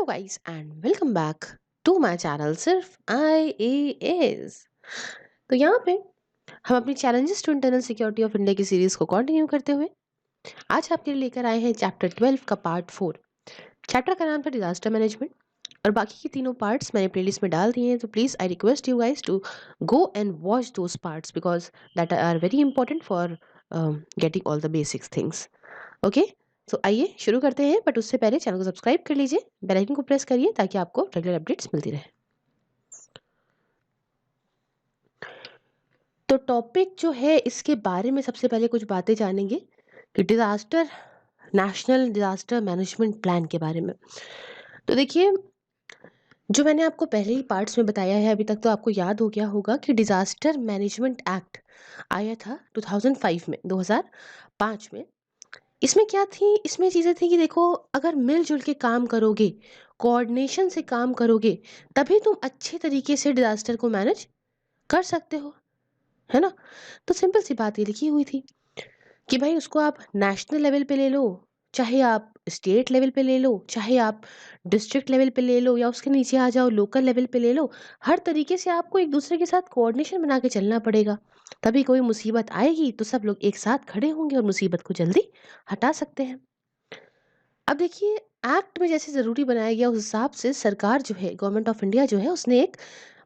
guys and welcome back to my channel सिर्फ IAS। तो यहाँ पे हम अपनी challenges to internal security of India की सीरीज को कंटिन्यू करते हुए आज आपके लिए लेकर आए हैं चैप्टर 12 का पार्ट 4। चैप्टर का नाम था डिजास्टर मैनेजमेंट और बाकी के तीनों पार्ट्स मैंने प्लेलिस्ट में डाल दिए हैं, तो please I request you guys to go and watch those parts because that are very important for getting all the basics things. Okay, तो आइए शुरू करते हैं, बट उससे पहले चैनल को सब्सक्राइब कर लीजिए, बेल आइकन को प्रेस करिए ताकि आपको रेगुलर अपडेट्स मिलती रहे। तो टॉपिक जो है इसके बारे में सबसे पहले कुछ बातें जानेंगे कि disaster national disaster management plan के बारे में। तो देखिए, जो मैंने आपको पहले ही पार्ट्स में बताया है अभी तक, तो आपको याद हो गया होगा कि डिजास्टर मैनेजमेंट एक्ट आया था 2005 में, 2005 में। इसमें क्या थी, इसमें चीज़ें थी कि देखो, अगर मिलजुल के काम करोगे, कोऑर्डिनेशन से काम करोगे, तभी तुम अच्छे तरीके से डिजास्टर को मैनेज कर सकते हो, है ना। तो सिंपल सी बात ये लिखी हुई थी कि भाई उसको आप नेशनल लेवल पे ले लो, चाहे आप स्टेट लेवल पे ले लो, चाहे आप डिस्ट्रिक्ट लेवल पे ले लो, या उसके नीचे आ जाओ लोकल लेवल पे ले लो। हर तरीके से आपको एक दूसरे के साथ कोऑर्डिनेशन बना के चलना पड़ेगा, तभी कोई मुसीबत आएगी तो सब लोग एक साथ खड़े होंगे और मुसीबत को जल्दी हटा सकते हैं। अब देखिए, एक्ट में जैसे ज़रूरी बनाया गया उस हिसाब से सरकार जो है, गवर्नमेंट ऑफ इंडिया जो है, उसने एक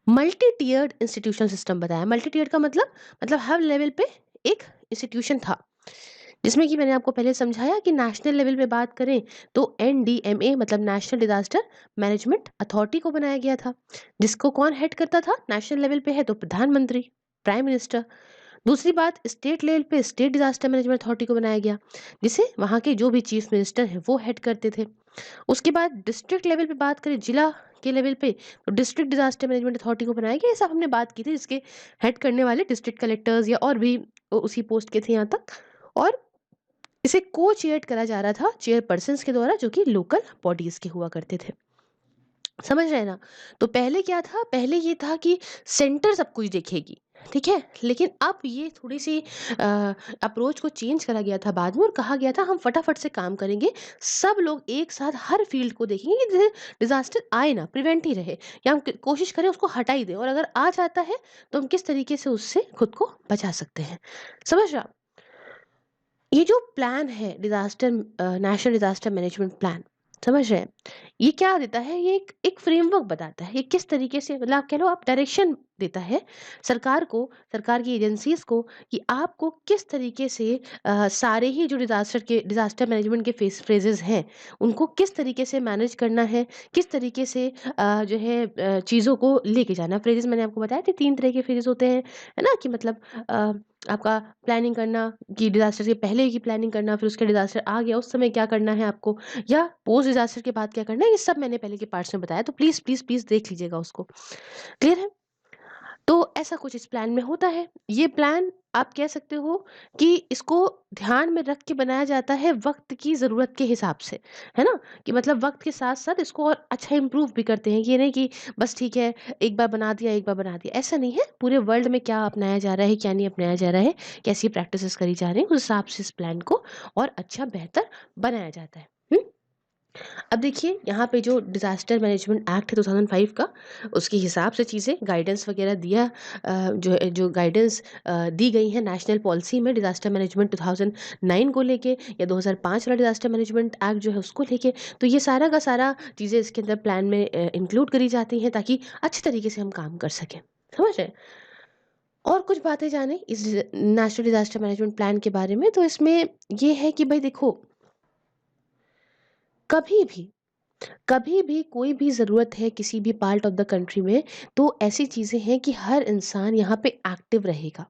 मल्टी टियर्ड इंस्टीट्यूशन सिस्टम बताया। मल्टी टियर्ड का मतलब हर लेवल पे एक इंस्टीट्यूशन था, जिसमें कि मैंने आपको पहले समझाया कि नेशनल लेवल पे बात करें तो NDMA मतलब नेशनल डिजास्टर मैनेजमेंट अथॉरिटी को बनाया गया था, जिसको कौन हेड करता था, नेशनल लेवल पे है तो प्रधानमंत्री, प्राइम मिनिस्टर। दूसरी बात, स्टेट लेवल पे स्टेट डिजास्टर मैनेजमेंट अथॉरिटी को बनाया गया, जिसे वहाँ के जो भी चीफ मिनिस्टर हैं वो हेड करते थे। उसके बाद डिस्ट्रिक्ट लेवल पे बात करें, जिला के लेवल पे, तो डिस्ट्रिक्ट डिजास्टर मैनेजमेंट अथॉरिटी को बनाया गया। ऐसा हमने बात की थी, जिसके हेड करने वाले डिस्ट्रिक्ट कलेक्टर्स या और भी उसी पोस्ट के थे यहाँ तक। और इसे को चेयर करा जा रहा था चेयरपर्सन के द्वारा, जो कि लोकल बॉडीज के हुआ करते थे। समझ रहे हैं ना। तो पहले क्या था, पहले ये था कि सेंटर सब कुछ देखेगी, ठीक है। लेकिन अब ये थोड़ी सी अप्रोच को चेंज करा गया था बाद में, और कहा गया था हम फटाफट से काम करेंगे, सब लोग एक साथ हर फील्ड को देखेंगे कि डिजास्टर आए ना, प्रिवेंट ही रहे, या हम कोशिश करें उसको हटा ही दें, और अगर आ जाता है तो हम किस तरीके से उससे खुद को बचा सकते हैं। समझ रहा। ये जो प्लान है disaster, national disaster management plan, समझ रहे हैं, ये क्या देता है, ये एक फ्रेमवर्क बताता है, ये किस तरीके से, मतलब आप कह लो, आप डायरेक्शन देता है सरकार को, सरकार की एजेंसीज को, कि आपको किस तरीके से सारे ही जो डिजास्टर मैनेजमेंट के फ्रेजेस हैं, उनको किस तरीके से मैनेज करना है, किस तरीके से जो है चीज़ों को लेके जाना। फ्रेजेस मैंने आपको बताया थे, तीन तरह के फ्रेजेस होते हैं, है ना, कि मतलब आपका प्लानिंग करना, कि डिजास्टर से पहले की प्लानिंग करना, फिर उसके डिजास्टर आ गया उस समय क्या करना है आपको, या पोस्ट डिजास्टर के बाद क्या करना है, ये सब मैंने पहले के पार्ट्स में बताया, तो प्लीज प्लीज प्लीज देख लीजिएगा उसको। क्लियर है। तो ऐसा कुछ इस प्लान में होता है। ये प्लान आप कह सकते हो कि इसको ध्यान में रख के बनाया जाता है वक्त की ज़रूरत के हिसाब से, है ना, कि मतलब वक्त के साथ साथ इसको और अच्छा इम्प्रूव भी करते हैं। ये नहीं कि बस ठीक है, एक बार बना दिया, एक बार बना दिया, ऐसा नहीं है। पूरे वर्ल्ड में क्या अपनाया जा रहा है, क्या नहीं अपनाया जा रहा है, कैसी प्रैक्टिसेस करी जा रही हैं, उस हिसाब से इस प्लान को और अच्छा बेहतर बनाया जाता है। अब देखिए, यहाँ पे जो डिज़ास्टर मैनेजमेंट एक्ट है 2005 का, उसके हिसाब से चीज़ें गाइडेंस वगैरह दिया, जो गाइडेंस दी गई है नेशनल पॉलिसी में डिज़ास्टर मैनेजमेंट 2009 को लेके, या 2005 वाला डिज़ास्टर मैनेजमेंट एक्ट जो है उसको लेके, तो ये सारा का सारा चीज़ें इसके अंदर प्लान में इंक्लूड करी जाती हैं, ताकि अच्छे तरीके से हम काम कर सकें। समझ रहे हैं। और कुछ बातें जाने इस नेशनल डिज़ास्टर मैनेजमेंट प्लान के बारे में, तो इसमें ये है कि भाई देखो, कभी भी कभी भी कोई भी ज़रूरत है किसी भी पार्ट ऑफ द कंट्री में, तो ऐसी चीज़ें हैं कि हर इंसान यहाँ पे एक्टिव रहेगा।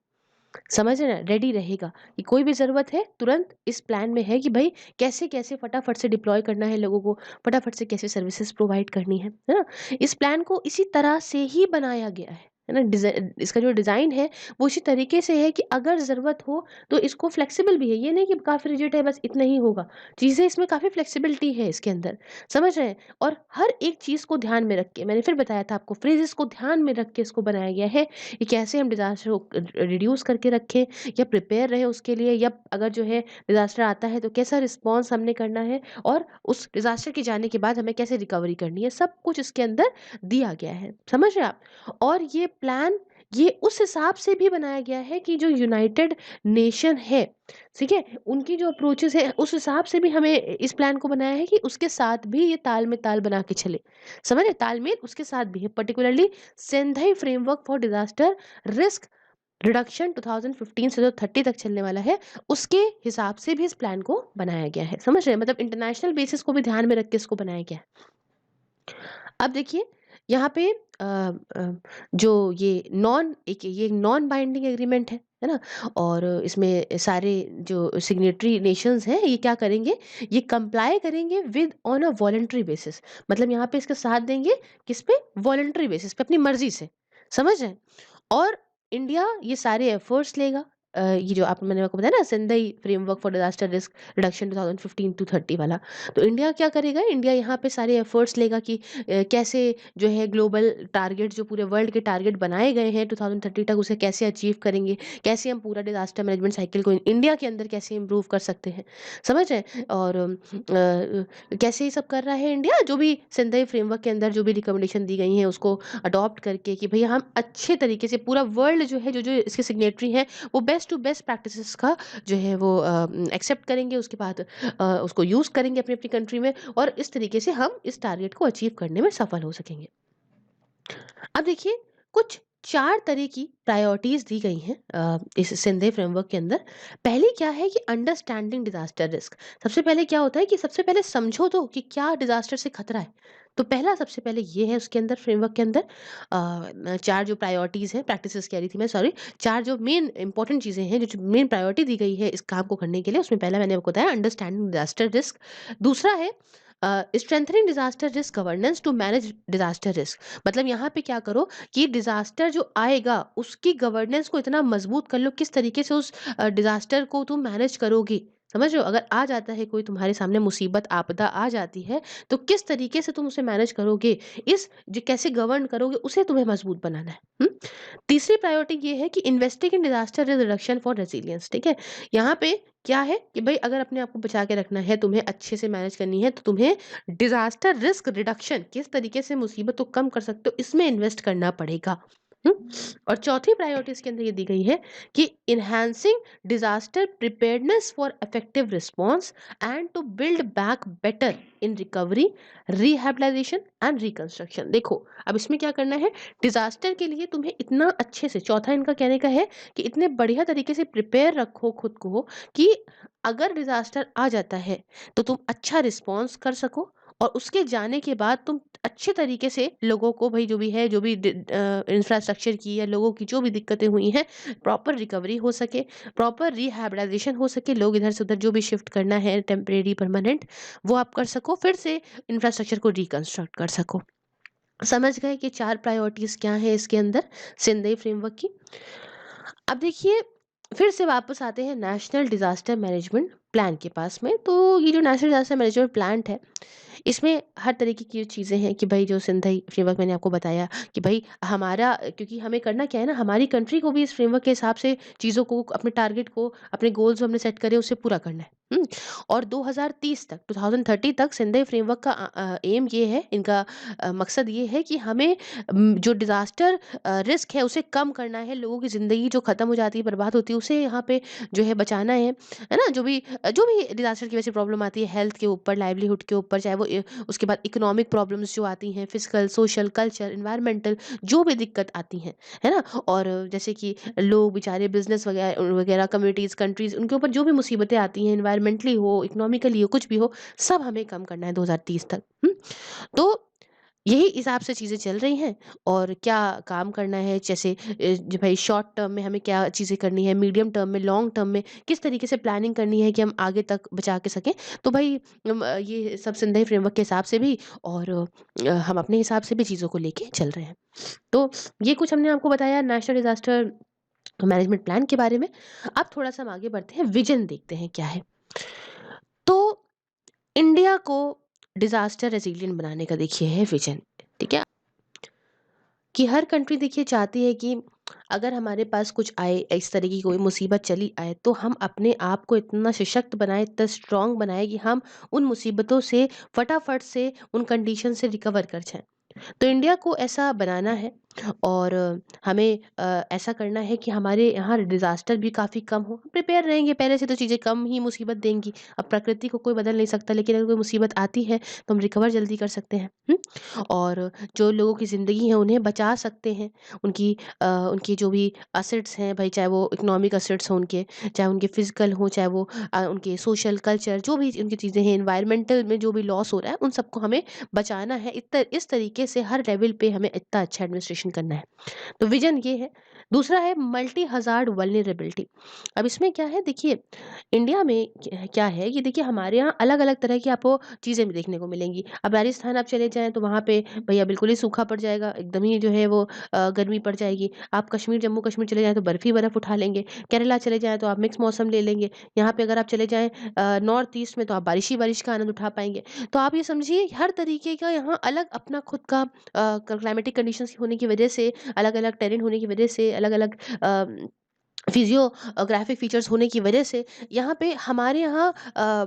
समझ रहे हैं ना, रेडी रहेगा कि कोई भी ज़रूरत है तुरंत इस प्लान में है कि भाई कैसे कैसे फटाफट से डिप्लॉय करना है लोगों को, फटाफट से कैसे सर्विसेज प्रोवाइड करनी है ना। इस प्लान को इसी तरह से ही बनाया गया है, है ना? इसका जो डिज़ाइन है वो इसी तरीके से है कि अगर ज़रूरत हो तो इसको फ्लेक्सिबल भी है। ये नहीं कि काफ़ी रिजिड है बस इतना ही होगा। चीज़ें इसमें काफ़ी फ्लेक्सिबिलिटी है इसके अंदर, समझ रहे हैं? और हर एक चीज़ को ध्यान में रख के मैंने फिर बताया था आपको फ्रेजेस को ध्यान में रख के इसको बनाया गया है कि कैसे हम डिज़ास्टर को रिड्यूस करके रखें या प्रिपेयर रहें उसके लिए, या अगर जो है डिज़ास्टर आता है तो कैसा रिस्पॉन्स हमने करना है और उस डिज़ास्टर के जाने के बाद हमें कैसे रिकवरी करनी है, सब कुछ इसके अंदर दिया गया है। समझ रहे हैं आप? और ये प्लान ये उस हिसाब से भी बनाया गया है कि जो यूनाइटेड नेशन है, ठीक है? उनकी जो अप्रोचेज़ है उस हिसाब से भी हमें इस प्लान को बनाया है कि उसके साथ भी ये ताल में ताल बना के चले। समझ रहे? तालमेल उसके साथ भी है। Particularly Sendai framework for disaster risk reduction 2015 से जो 30 तक चलने वाला है, उसके हिसाब से भी इस प्लान को बनाया गया है। समझ रहे हैं? मतलब इंटरनेशनल बेसिस को भी ध्यान में रख के इसको बनाया गया है। अब देखिए यहाँ पे जो ये नॉन बाइंडिंग एग्रीमेंट है ना? और इसमें सारे जो सिग्नेटरी नेशंस हैं ये क्या करेंगे, ये कंप्लाई करेंगे with on a voluntary basis. मतलब यहाँ पे इसका साथ देंगे किस पे, वॉलंटरी बेसिस पे, अपनी मर्जी से। समझ रहे हैं? और इंडिया ये सारे एफर्ट्स लेगा। ये जो आप मैंने आपको बताया ना Sendai framework for disaster risk reduction 2015 to 30 वाला, तो इंडिया क्या करेगा, इंडिया यहाँ पे सारे एफर्ट्स लेगा कि कैसे जो है ग्लोबल टारगेट जो पूरे वर्ल्ड के टारगेट बनाए गए हैं 2030 तक उसे कैसे अचीव करेंगे, कैसे हम पूरा डिजास्टर मैनेजमेंट साइकिल को इंडिया के अंदर कैसे इम्प्रूव कर सकते हैं। समझ रहे हैं? और कैसे ये सब कर रहा है इंडिया, जो भी सिंधई फ्रेमवर्क के अंदर जो भी रिकमेंडेशन दी गई हैं उसको अडॉप्ट करके कि भैया हम अच्छे तरीके से पूरा वर्ल्ड जो है जो इसके सिग्नेटरी हैं वो बेस्ट टू बेस्ट प्रैक्टिसेस का जो है वो एक्सेप्ट करेंगे, उसके बाद उसको यूज़ करेंगे अपनी अपनी कंट्री में, और इस तरीके से हम इस टारगेट को अचीव करने में सफल हो सकेंगे। अब देखिए कुछ 4 तरह की प्रायोरिटीज़ दी गई हैं इस सिंधे फ्रेमवर्क के अंदर। पहली क्या है कि अंडरस्टैंडिंग डिज़ास्टर रिस्क। सबसे पहले क्या होता है कि सबसे पहले समझो तो कि क्या डिज़ास्टर से खतरा है। तो पहला सबसे पहले ये है उसके अंदर फ्रेमवर्क के अंदर 4 जो प्रायोरिटीज़ हैं, प्रैक्टिसेस कह रही थी मैं, सॉरी, 4 जो मेन इंपॉर्टेंट चीज़ें हैं, जो मेन प्रायोरिटी दी गई है इस काम को करने के लिए, उसमें पहला मैंने आपको बताया अंडरस्टैंडिंग डिज़ास्टर रिस्क। दूसरा है strengthening disaster risk governance to manage disaster risk. मतलब यहाँ पे क्या करो कि डिज़ास्टर जो आएगा उसकी गवर्नेंस को इतना मजबूत कर लो, किस तरीके से उस डिज़ास्टर को तुम मैनेज करोगे। समझ रहे हो? अगर आ जाता है कोई तुम्हारे सामने मुसीबत आपदा आ जाती है तो किस तरीके से तुम उसे मैनेज करोगे, इस जो कैसे गवर्न करोगे उसे तुम्हें मजबूत बनाना है। तीसरी प्रायोरिटी ये है कि investing in disaster reduction for resilience. ठीक है? यहाँ पे क्या है कि भाई अगर अपने आप को बचा के रखना है, तुम्हें अच्छे से मैनेज करनी है, तो तुम्हें डिजास्टर रिस्क रिडक्शन किस तरीके से मुसीबत को कम कर सकते हो इसमें इन्वेस्ट करना पड़ेगा। हम्म? और चौथी प्रायोरिटी इसके अंदर ये दी गई है कि enhancing disaster preparedness for effective response and to build back better in recovery, rehabilitation and reconstruction. देखो अब इसमें क्या करना है, डिजास्टर के लिए तुम्हें इतना अच्छे से, चौथा इनका कहने का है कि इतने बढ़िया तरीके से प्रिपेयर रखो खुद को कि अगर डिजास्टर आ जाता है तो तुम अच्छा रिस्पॉन्स कर सको, और उसके जाने के बाद तुम अच्छे तरीके से लोगों को, भाई जो भी है, जो भी इंफ्रास्ट्रक्चर की या लोगों की जो भी दिक्कतें हुई हैं, प्रॉपर रिकवरी हो सके, प्रॉपर रिहैबिलिटेशन हो सके, लोग इधर से उधर जो भी शिफ्ट करना है टेम्परेरी परमानेंट वो आप कर सको, फिर से इंफ्रास्ट्रक्चर को रिकंस्ट्रक्ट कर सको। समझ गए कि 4 प्रायोरिटीज़ क्या हैं इसके अंदर सिंधई फ्रेमवर्क की। अब देखिए फिर से वापस आते हैं नेशनल डिज़ास्टर मैनेजमेंट प्लान के पास में। तो ये जो नेशनल डिज़ास्टर मैनेजमेंट प्लान है, इसमें हर तरीके की जो चीज़ें हैं कि भाई जो सिंधई फ्रेमवर्क मैंने आपको बताया कि भाई हमारा, क्योंकि हमें करना क्या है ना, हमारी कंट्री को भी इस फ्रेमवर्क के हिसाब से चीज़ों को, अपने टारगेट को, अपने गोल्स जो हमने सेट करे उसे पूरा करना है। और 2030 तक 2030 तक सिंधई फ्रेमवर्क का एम ये है, इनका मकसद ये है कि हमें जो डिज़ास्टर रिस्क है उसे कम करना है, लोगों की ज़िंदगी जो ख़त्म हो जाती है, बर्बाद होती है, उसे यहाँ पे जो है बचाना है ना? जो भी डिज़ास्टर की वजह से प्रॉब्लम आती है हेल्थ के ऊपर, लाइवलीहुड के ऊपर, चाहे वो उसके बाद इकोनॉमिक प्रॉब्लम्स जो आती हैं, फिजिकल, सोशल, कल्चर, एनवायरमेंटल, जो भी दिक्कत आती हैं, है ना? और जैसे कि लोग बेचारे बिज़नेस वगैरह वगैरह, कम्युनिटीज़, कंट्रीज़, उनके ऊपर जो भी मुसीबतें आती हैं, एनवायरमेंटली हो, इकोनॉमिकली हो, कुछ भी हो, सब हमें कम करना है 2030 तक। तो यही हिसाब से चीज़ें चल रही हैं और क्या काम करना है, जैसे जो भाई शॉर्ट टर्म में हमें क्या चीज़ें करनी है, मीडियम टर्म में, लॉन्ग टर्म में किस तरीके से प्लानिंग करनी है कि हम आगे तक बचा के सकें। तो भाई ये सब संदेह फ्रेमवर्क के हिसाब से भी और हम अपने हिसाब से भी चीज़ों को लेके चल रहे हैं। तो ये कुछ हमने आपको बताया नेशनल डिज़ास्टर मैनेजमेंट प्लान के बारे में। अब थोड़ा-सा हम आगे बढ़ते हैं, विज़न देखते हैं क्या है। तो इंडिया को डिज़ास्टर रेज़िलिएंट बनाने का देखिए है विज़न, ठीक है? कि हर कंट्री देखिए चाहती है कि अगर हमारे पास कुछ आए, इस तरह की कोई मुसीबत चली आए, तो हम अपने आप को इतना सशक्त बनाएँ, इतना स्ट्रॉन्ग बनाएँ कि हम उन मुसीबतों से फटाफट से उन कंडीशन से रिकवर कर जाएँ। तो इंडिया को ऐसा बनाना है और हमें ऐसा करना है कि हमारे यहाँ डिज़ास्टर भी काफ़ी कम हो। प्रिपेयर रहेंगे, पहले से तो चीज़ें कम ही मुसीबत देंगी। अब प्रकृति को कोई बदल नहीं सकता, लेकिन अगर कोई मुसीबत आती है तो हम रिकवर जल्दी कर सकते हैं। हुँ? और जो लोगों की ज़िंदगी है उन्हें बचा सकते हैं। उनकी जो भी एसेट्स हैं भाई, चाहे वो इकोनॉमिक एसेट्स हों उनके, चाहे उनके फिज़िकल हों, चाहे वो उनके सोशल, कल्चर जो भी उनकी चीज़ें हैं, एनवायरमेंटल में जो भी लॉस हो रहा है, उन सबको हमें बचाना है। इस तरीके से हर लेवल पे हमें इतना अच्छा एडमिनिस्ट्रेशन करना है। तो विज़न ये है। दूसरा है मल्टी हज़ार्ड वल्नरेबिलिटी। अब इसमें क्या है देखिए, इंडिया में क्या है कि देखिए हमारे यहाँ अलग-अलग तरह की आपको चीज़ें भी देखने को मिलेंगी। अब राजस्थान आप चले जाएँ तो वहाँ पे भैया बिल्कुल ही सूखा पड़ जाएगा, एकदम ही जो है वो गर्मी पड़ जाएगी। आप कश्मीर, जम्मू कश्मीर चले जाएँ तो बर्फ ही बर्फ उठा लेंगे। केरला चले जाएँ तो आप मिक्स मौसम ले लेंगे। यहाँ पे अगर आप चले जाएँ नॉर्थ ईस्ट में तो आप बारिश ही बारिश का आनंद उठा पाएँगे। तो आप ये समझिए हर तरीके का यहाँ अलग अपना खुद का क्लाइमेटिक कंडीशंस होने की वजह से, अलग-अलग टेरेन होने की वजह से, अलग-अलग फिजियोग्राफिक फीचर्स होने की वजह से यहाँ पे हमारे यहाँ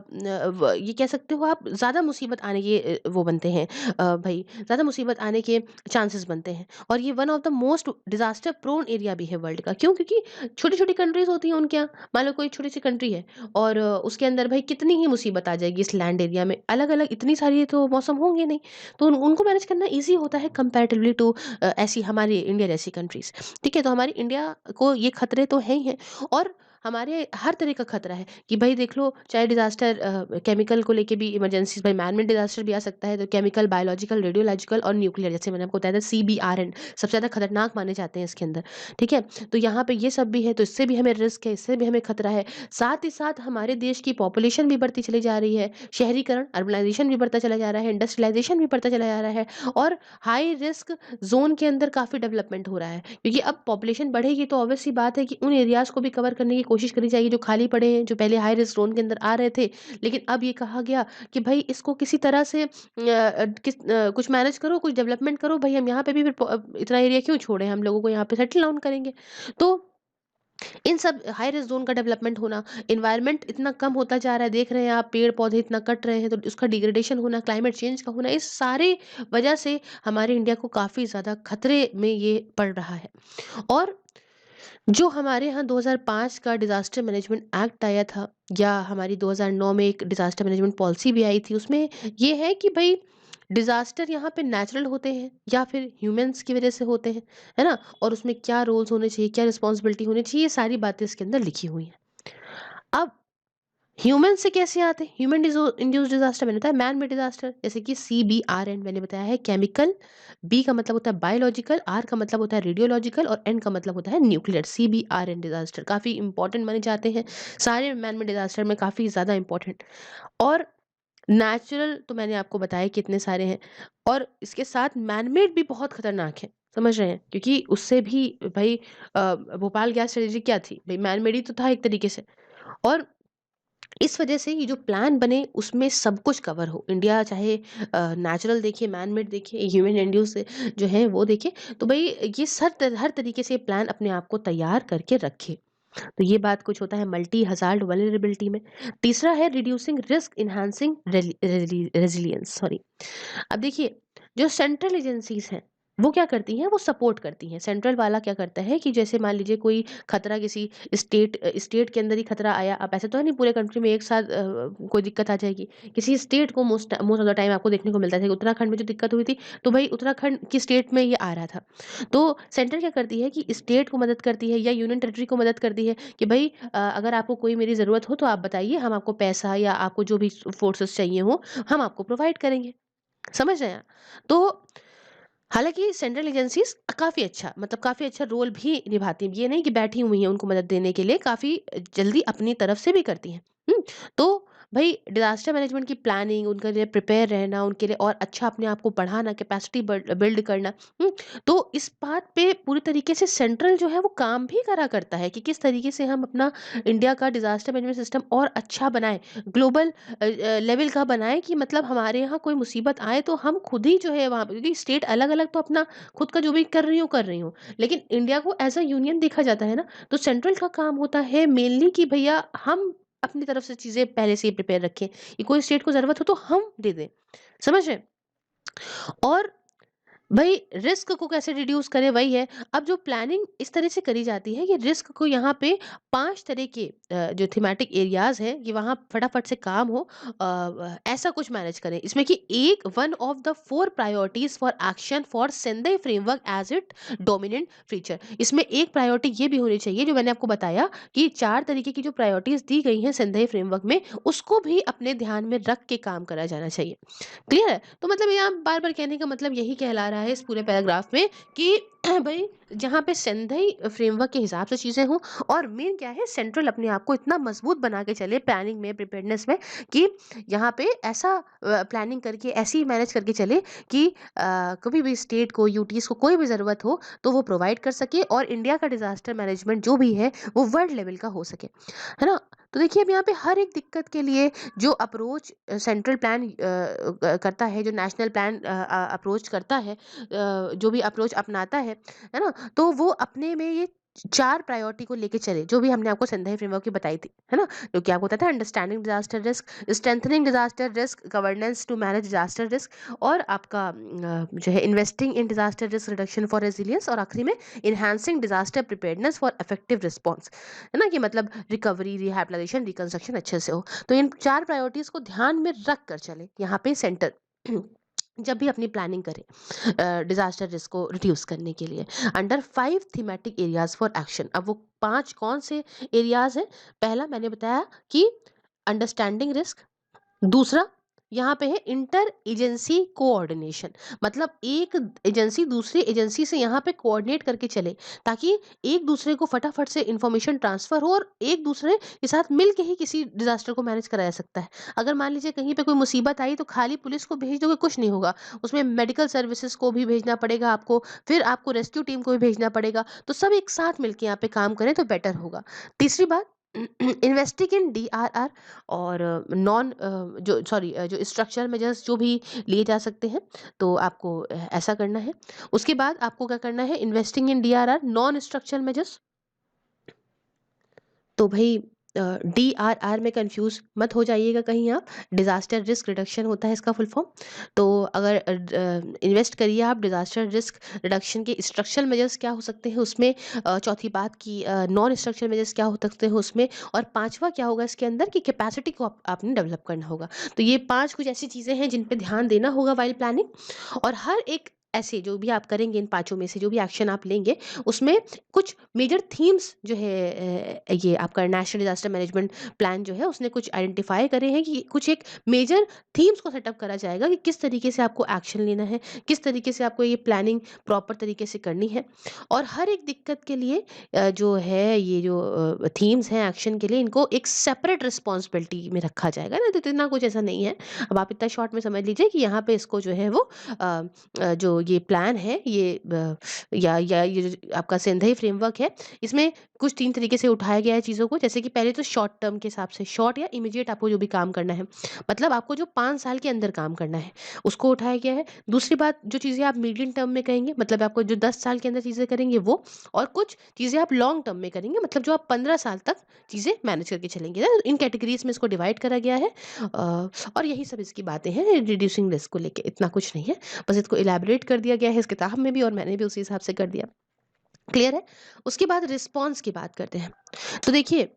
ये कह सकते हो आप, ज़्यादा मुसीबत आने के वो बनते हैं, भाई ज़्यादा मुसीबत आने के चांसेस बनते हैं। और ये one of the most disaster prone area भी है वर्ल्ड का। क्यों? क्योंकि छोटी छोटी कंट्रीज होती हैं उनके यहाँ। मान लो कोई छोटी सी कंट्री है और उसके अंदर भाई कितनी ही मुसीबत आ जाएगी, इस लैंड एरिया में अलग अलग इतनी सारी तो मौसम होंगे नहीं। तो उनको मैनेज करना ईजी होता है कंपैरेटिवली टू ऐसी हमारी इंडिया जैसी कंट्रीज। ठीक है, तो हमारी इंडिया को ये खतरे तो हैं ही हैं और हमारे हर तरह का खतरा है कि भाई देख लो, चाहे डिजास्टर केमिकल को लेके भी इमरजेंसी, भाई मैनमेड डिजास्टर भी आ सकता है, तो केमिकल, बायोलॉजिकल, रेडियोलॉजिकल और न्यूक्लियर, जैसे मैंने आपको बताया था CBRN सबसे ज़्यादा खतरनाक माने जाते हैं इसके अंदर। ठीक है, तो यहाँ पे ये सब भी है, तो इससे भी हमें रिस्क है, इससे भी हमें खतरा है। साथ ही साथ हमारे देश की पॉपुलेशन भी बढ़ती चली जा रही है, शहरीकरण, अर्बनाइजेशन भी बढ़ता चला जा रहा है, इंडस्ट्रियलाइजेशन भी बढ़ता चला जा रहा है और हाई रिस्क ज़ोन के अंदर काफ़ी डेवलपमेंट हो रहा है। क्योंकि अब पॉपुलेशन बढ़ेगी तो ऑब्वियस सी बात है कि उन एरियाज़ को भी कवर करने की कोशिश करी जाएगी जो खाली पड़े हैं, जो पहले हाई रिस्क ज़ोन के अंदर आ रहे थे। लेकिन अब ये कहा गया कि भई इसको किसी तरह से कुछ मैनेज करो, कुछ डेवलपमेंट करो, भई हम यहाँ पे भी फिर इतना एरिया क्यों छोड़ें, हम लोगों को यहाँ पे सेटल डाउन करेंगे। तो इन सब हाई रिस्क ज़ोन का डेवलपमेंट होना, एनवायरनमेंट इतना कम होता जा रहा है, देख रहे हैं आप पेड़-पौधे इतना कट रहे हैं, तो उसका डिग्रेडेशन होना, क्लाइमेट चेंज का होना, इस सारी वजह से हमारे इंडिया को काफ़ी ज़्यादा खतरे में ये पड़ रहा है। और जो हमारे यहाँ 2005 का डिज़ास्टर मैनेजमेंट एक्ट आया था, या हमारी 2009 में एक डिज़ास्टर मैनेजमेंट पॉलिसी भी आई थी, उसमें ये है कि भई डिज़ास्टर यहाँ पे नेचुरल होते हैं या फिर ह्यूमन्स की वज़ह से होते हैं, है ना? और उसमें क्या रोल्स होने चाहिए, क्या रिस्पॉन्सिबिलिटी होनी चाहिए, ये सारी बातें इसके अंदर लिखी हुई हैं। अब ह्यूमन से कैसे आते हैं? ह्यूमन इंड्यूस्ड डिजास्टर मैंने बताया, मैन मेड डिजास्टर, जैसे कि CBRN मैंने बताया है, केमिकल, B का मतलब होता है बायोलॉजिकल, R का मतलब होता है रेडियोलॉजिकल और N का मतलब होता है न्यूक्लियर। CBRN डिजास्टर काफ़ी इंपॉर्टेंट माने जाते हैं, सारे मैन मेड डिजास्टर में काफ़ी ज़्यादा इंपॉर्टेंट। और नेचुरल तो मैंने आपको बताया कितने सारे हैं, और इसके साथ मैन मेड भी बहुत खतरनाक है, समझ रहे हैं? क्योंकि उससे भी भाई भोपाल गैस ट्रेजेडी क्या थी? भाई मैन मेड ही तो था एक तरीके से। और इस वजह से ये जो प्लान बने उसमें सब कुछ कवर हो। इंडिया चाहे नेचुरल देखे, मैन मेड देखे, ह्यूमन इंड्यूस जो है वो देखे, तो भई ये हर तरीके से प्लान अपने आप को तैयार करके रखे। तो ये बात कुछ होता है मल्टी हज़ार्ड वल्नरेबिलिटी में। तीसरा है reducing risk enhancing resilience, sorry. अब देखिए, जो सेंट्रल एजेंसीज़ हैं, वो क्या करती हैं? वो सपोर्ट करती हैं। सेंट्रल वाला क्या करता है कि जैसे मान लीजिए कोई खतरा किसी स्टेट के अंदर ही खतरा आया, अब ऐसा तो है नहीं पूरे कंट्री में एक साथ कोई दिक्कत आ जाएगी। किसी स्टेट को मोस्ट ऑफ द टाइम आपको देखने को मिलता था। उत्तराखंड में जो दिक्कत हुई थी, तो भई उत्तराखंड की स्टेट में ये आ रहा था। तो सेंटर क्या करती है कि स्टेट को मदद करती है या यूनियन टेरिटरी को मदद करती है कि भई अगर आपको कोई मेरी ज़रूरत हो तो आप बताइए, हम आपको पैसा या आपको जो भी फोर्सेस चाहिए हों, हम आपको प्रोवाइड करेंगे। समझ रहे हैं? तो हालाँकि सेंट्रल एजेंसीज़ काफ़ी अच्छा रोल भी निभाती हैं। ये नहीं कि बैठी हुई हैं उनको मदद देने के लिए, काफ़ी जल्दी अपनी तरफ से भी करती हैं। तो भई डिज़ास्टर मैनेजमेंट की प्लानिंग, उनके लिए प्रिपेयर रहना, उनके लिए और अच्छा अपने आप को बढ़ाना, कैपेसिटी बिल्ड करना, हुँ? तो इस बात पे पूरी तरीके से सेंट्रल जो है वो काम भी करा करता है कि किस तरीके से हम अपना इंडिया का डिज़ास्टर मैनेजमेंट सिस्टम और अच्छा बनाएँ। ग्लोबल लेवल का बनाएँ कि मतलब हमारे यहाँ कोई मुसीबत आए तो हम खुद ही जो है वहाँ पे, क्योंकि स्टेट अलग-अलग तो अपना खुद का जो भी कर रही हूँ। लेकिन इंडिया को एज़ अ यूनियन देखा जाता है ना, तो सेंट्रल का काम होता है मेनली कि भैया हम अपनी तरफ से चीज़ें पहले से ही प्रिपेयर रखें, कि कोई स्टेट को ज़रूरत हो तो हम दे दें। समझ रहे हैं? और भई रिस्क को कैसे रिड्यूस करें वही है। अब जो प्लानिंग इस तरह से करी जाती है कि रिस्क को यहाँ पे 5 तरह के जो थीमेटिक एरियाज़ हैं कि वहाँ फटाफट से काम हो, ऐसा कुछ मैनेज करें। इसमें कि एक one of the 4 priorities for action for Sendai framework as it dominant feature. इसमें एक प्रायोरिटी ये भी होनी चाहिए जो मैंने आपको बताया कि 4 तरीके की जो प्रायोरिटीज़ दी गई हैं सेंदाई फ्रेमवर्क में, उसको भी अपने ध्यान में रख के काम करा जाना चाहिए। क्लियर है? तो मतलब यहाँ बार-बार कहने का मतलब यही कहला रहा है इस पूरे पैराग्राफ में कि भई जहाँ पे संघीय फ्रेमवर्क के हिसाब से चीज़ें हों, और मेन क्या है सेंट्रल अपने आप को इतना मजबूत बना के चले प्लानिंग में, प्रिपेयर्डनेस में, कि यहाँ पे ऐसा प्लानिंग करके ऐसी मैनेज करके चले कि कभी भी स्टेट को, यूटीज़ को कोई भी ज़रूरत हो तो वो प्रोवाइड कर सके और इंडिया का डिज़ास्टर मैनेजमेंट जो भी है वो वर्ल्ड लेवल का हो सके। है ना? तो देखिए अब यहाँ पे हर एक दिक्कत के लिए जो अप्रोच सेंट्रल प्लान करता है, जो नेशनल प्लान अप्रोच करता है, जो भी अप्रोच अपनाता है ना? तो वो अपने में ये 4 प्रायोरिटी को लेके चले, जो भी हमने आपको संघीय फ्रेमवर्क की बताई थी, है ना? जो कि आपको पता था understanding disaster risk, strengthening disaster risk, governance to manage disaster risk, और आपका जो है investing in disaster risk reduction for resilience, और आखिरी में enhancing disaster preparedness for effective response. है ना? कि मतलब रिकवरी, रिहैबिलिटेशन, रिकंस्ट्रक्शन अच्छे से हो। तो इन 4 प्रायोरिटीज़ को ध्यान में रख कर चलें, यहाँ पे सेंटर जब भी अपनी प्लानिंग करें डिज़ास्टर रिस्क को रिड्यूस करने के लिए under 5 thematic areas for action. अब वो 5 कौन से एरियाज़ हैं? पहला मैंने बताया कि अंडरस्टैंडिंग रिस्क। दूसरा, यहाँ पे है इंटर एजेंसी कोऑर्डिनेशन, मतलब एक एजेंसी दूसरी एजेंसी से यहाँ पे कोऑर्डिनेट करके चले, ताकि एक दूसरे को फटाफट से इंफॉर्मेशन ट्रांसफर हो और एक दूसरे के साथ मिल के ही किसी डिजास्टर को मैनेज कराया जा सकता है। अगर मान लीजिए कहीं पे कोई मुसीबत आई तो खाली पुलिस को भेज दोगे कुछ नहीं होगा, उसमें मेडिकल सर्विसेज को भी भेजना पड़ेगा आपको, फिर आपको रेस्क्यू टीम को भी भेजना पड़ेगा, तो सब एक साथ मिलके यहाँ पे काम करें तो बेटर होगा। तीसरी बात, इन्वेस्टिंग इन डीआरआर और जो स्ट्रक्चरल मेजर्स जो भी लिए जा सकते हैं, तो आपको ऐसा करना है। उसके बाद आपको क्या करना है, इन्वेस्टिंग इन डीआरआर नॉन स्ट्रक्चरल मेजर्स। तो भई डीआरआर में कंफ्यूज मत हो जाइएगा कहीं आप, डिज़ास्टर रिस्क रिडक्शन होता है इसका फुल फॉर्म। तो अगर इन्वेस्ट करिए आप डिज़ास्टर रिस्क रिडक्शन के स्ट्रक्चरल मेजर्स क्या हो सकते हैं उसमें, चौथी बात की नॉन स्ट्रक्चरल मेजर्स क्या हो सकते हैं उसमें, और पांचवा क्या होगा इसके अंदर कि कैपेसिटी को आपने डेवलप करना होगा। तो ये 5 कुछ ऐसी चीज़ें हैं जिन पे ध्यान देना होगा व्हाइल प्लानिंग, और हर एक ऐसे जो भी आप करेंगे इन पाँचों में से जो भी एक्शन आप लेंगे, उसमें कुछ मेजर थीम्स जो है ये आपका नेशनल डिजास्टर मैनेजमेंट प्लान जो है उसने कुछ आइडेंटिफाई करे हैं कि कुछ एक मेजर थीम्स को सेटअप करा जाएगा कि किस तरीके से आपको एक्शन लेना है, किस तरीके से आपको ये प्लानिंग प्रॉपर तरीके से करनी है। और हर एक दिक्कत के लिए जो है ये जो थीम्स हैं एक्शन के लिए, इनको एक सेपरेट रिस्पॉन्सिबिलिटी में रखा जाएगा ना, तो इतना कुछ ऐसा नहीं है। अब आप इतना शॉर्ट में समझ लीजिए कि यहाँ पे इसको जो है वो जो ये प्लान है ये या ये जो आपका सेंधई फ्रेमवर्क है, इसमें कुछ 3 तरीके से उठाया गया है चीज़ों को। जैसे कि पहले तो शॉर्ट टर्म के हिसाब से, शॉर्ट या इमीडिएट आपको जो भी काम करना है, मतलब आपको जो 5 साल के अंदर काम करना है, उसको उठाया गया है। दूसरी बात, जो चीज़ें आप मीडियम टर्म में करेंगे, मतलब आपको जो 10 साल के अंदर चीज़ें करेंगे वो, और कुछ चीज़ें आप लॉन्ग टर्म में करेंगे, मतलब जो आप 15 साल तक चीज़ें मैनेज करके चलेंगे ना, इन कैटेगरीज़ में इसको डिवाइड करा गया है। और यही सब इसकी बातें हैं रिड्यूसिंग रिस्क को लेके, इतना कुछ नहीं है। बस इसको इलैबोरेट कर दिया गया है इस किताब में भी, और मैंने भी उसी हिसाब से कर दिया। क्लियर है? उसके बाद रिस्पॉन्स की बात करते हैं। तो देखिए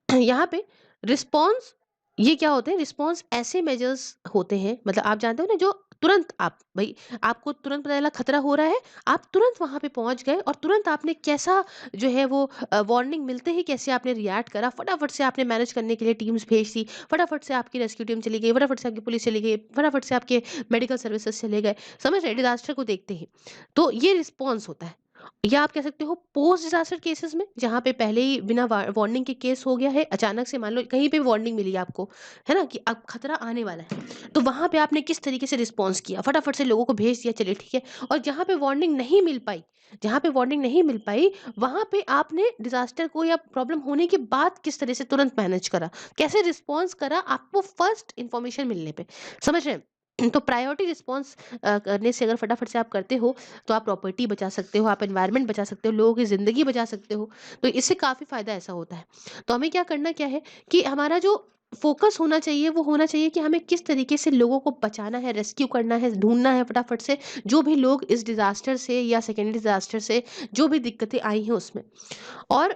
यहाँ पे रिस्पॉन्स ये क्या होते हैं, रिस्पॉन्स ऐसे मेजर्स होते हैं, मतलब आप जानते हो ना जो तुरंत आप भाई, आपको तुरंत पता चला खतरा हो रहा है, आप तुरंत वहाँ पे पहुँच गए और तुरंत आपने कैसा जो है वो वार्निंग मिलते ही कैसे आपने रिएक्ट करा, फटाफट से आपने मैनेज करने के लिए टीम्स भेज दी, फटाफट से आपकी रेस्क्यू टीम चली गई, फटाफट से आपकी पुलिस चली गई, फटाफट से आपके मेडिकल सर्विसेज चले गए, समझ रहे हैं? डिज़ास्टर को देखते ही। तो ये रिस्पॉन्स होता है। या आप कह सकते हो पोस्ट डिज़ास्टर केसेस में, जहाँ पे पहले ही बिना वार्निंग के केस हो गया है, अचानक से मान लो कहीं पे वार्निंग मिली आपको, है ना, कि अब खतरा आने वाला है। तो वहाँ पे आपने किस तरीके से रिस्पॉन्स किया? फटाफट से लोगों को भेज दिया, चलिए ठीक है। और जहाँ पे वार्निंग नहीं मिल पाई, जहाँ पे वार्निंग नहीं मिल पाई, वहाँ पे आपने डिज़ास्टर को या प्रॉब्लम होने के बाद किस तरह से तुरंत मैनेज करा? कैसे रिस्पॉन्स करा आपको फर्स्ट इन्फॉर्मेशन मिलने पे? समझ रहे हैं? तो प्रायोरिटी रिस्पॉन्स करने से अगर फटाफट से आप करते हो, तो आप प्रॉपर्टी बचा सकते हो, आप एनवायरनमेंट बचा सकते हो, लोगों की ज़िंदगी बचा सकते हो। तो इससे काफ़ी फ़ायदा ऐसा होता है। तो हमें क्या है कि हमारा जो फ़ोकस होना चाहिए, वो होना चाहिए कि हमें किस तरीके से लोगों को बचाना है, रेस्क्यू करना है, ढूँढना है फटाफट से, जो भी लोग इस डिज़ास्टर से या सेकेंडरी डिज़ास्टर से जो भी दिक्कतें आई हैं उसमें। और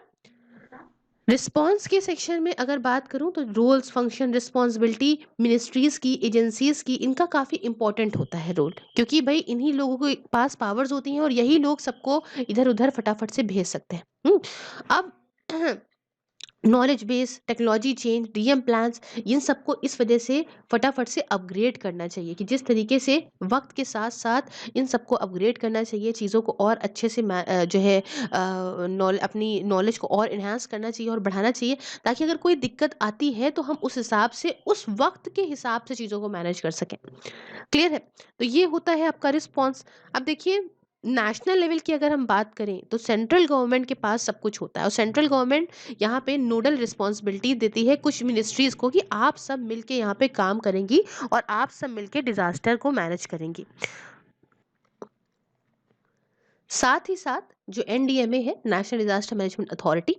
रिस्पॉन्स के सेक्शन में अगर बात करूँ, तो रोल्स, फंक्शन, रिस्पॉन्सिबिलिटी मिनिस्ट्रीज़ की, एजेंसीज़ की, इनका काफ़ी इम्पोर्टेंट होता है रोल। क्योंकि भई इन्हीं लोगों के पास पावर्स होती हैं और यही लोग सबको इधर-उधर फटाफट से भेज सकते हैं। अब knowledge base, technology change, DM plans, इन सबको इस वजह से फटाफट से अपग्रेड करना चाहिए कि जिस तरीके से वक्त के साथ साथ इन सबको अपग्रेड करना चाहिए, चीज़ों को और अच्छे से जो है अपनी नॉलेज को और इन्हांस करना चाहिए और बढ़ाना चाहिए, ताकि अगर कोई दिक्कत आती है तो हम उस हिसाब से, उस वक्त के हिसाब से चीज़ों को मैनेज कर सकें। क्लियर है? तो ये होता है आपका रिस्पॉन्स। अब देखिए, नेशनल लेवल की अगर हम बात करें, तो सेंट्रल गवर्नमेंट के पास सब कुछ होता है और सेंट्रल गवर्नमेंट यहाँ पे नोडल रिस्पॉन्सिबिलिटी देती है कुछ मिनिस्ट्रीज को, कि आप सब मिलके यहाँ पे काम करेंगी और आप सब मिलके डिजास्टर को मैनेज करेंगी। साथ ही साथ जो एनडीएमए है, नेशनल डिजास्टर मैनेजमेंट अथॉरिटी,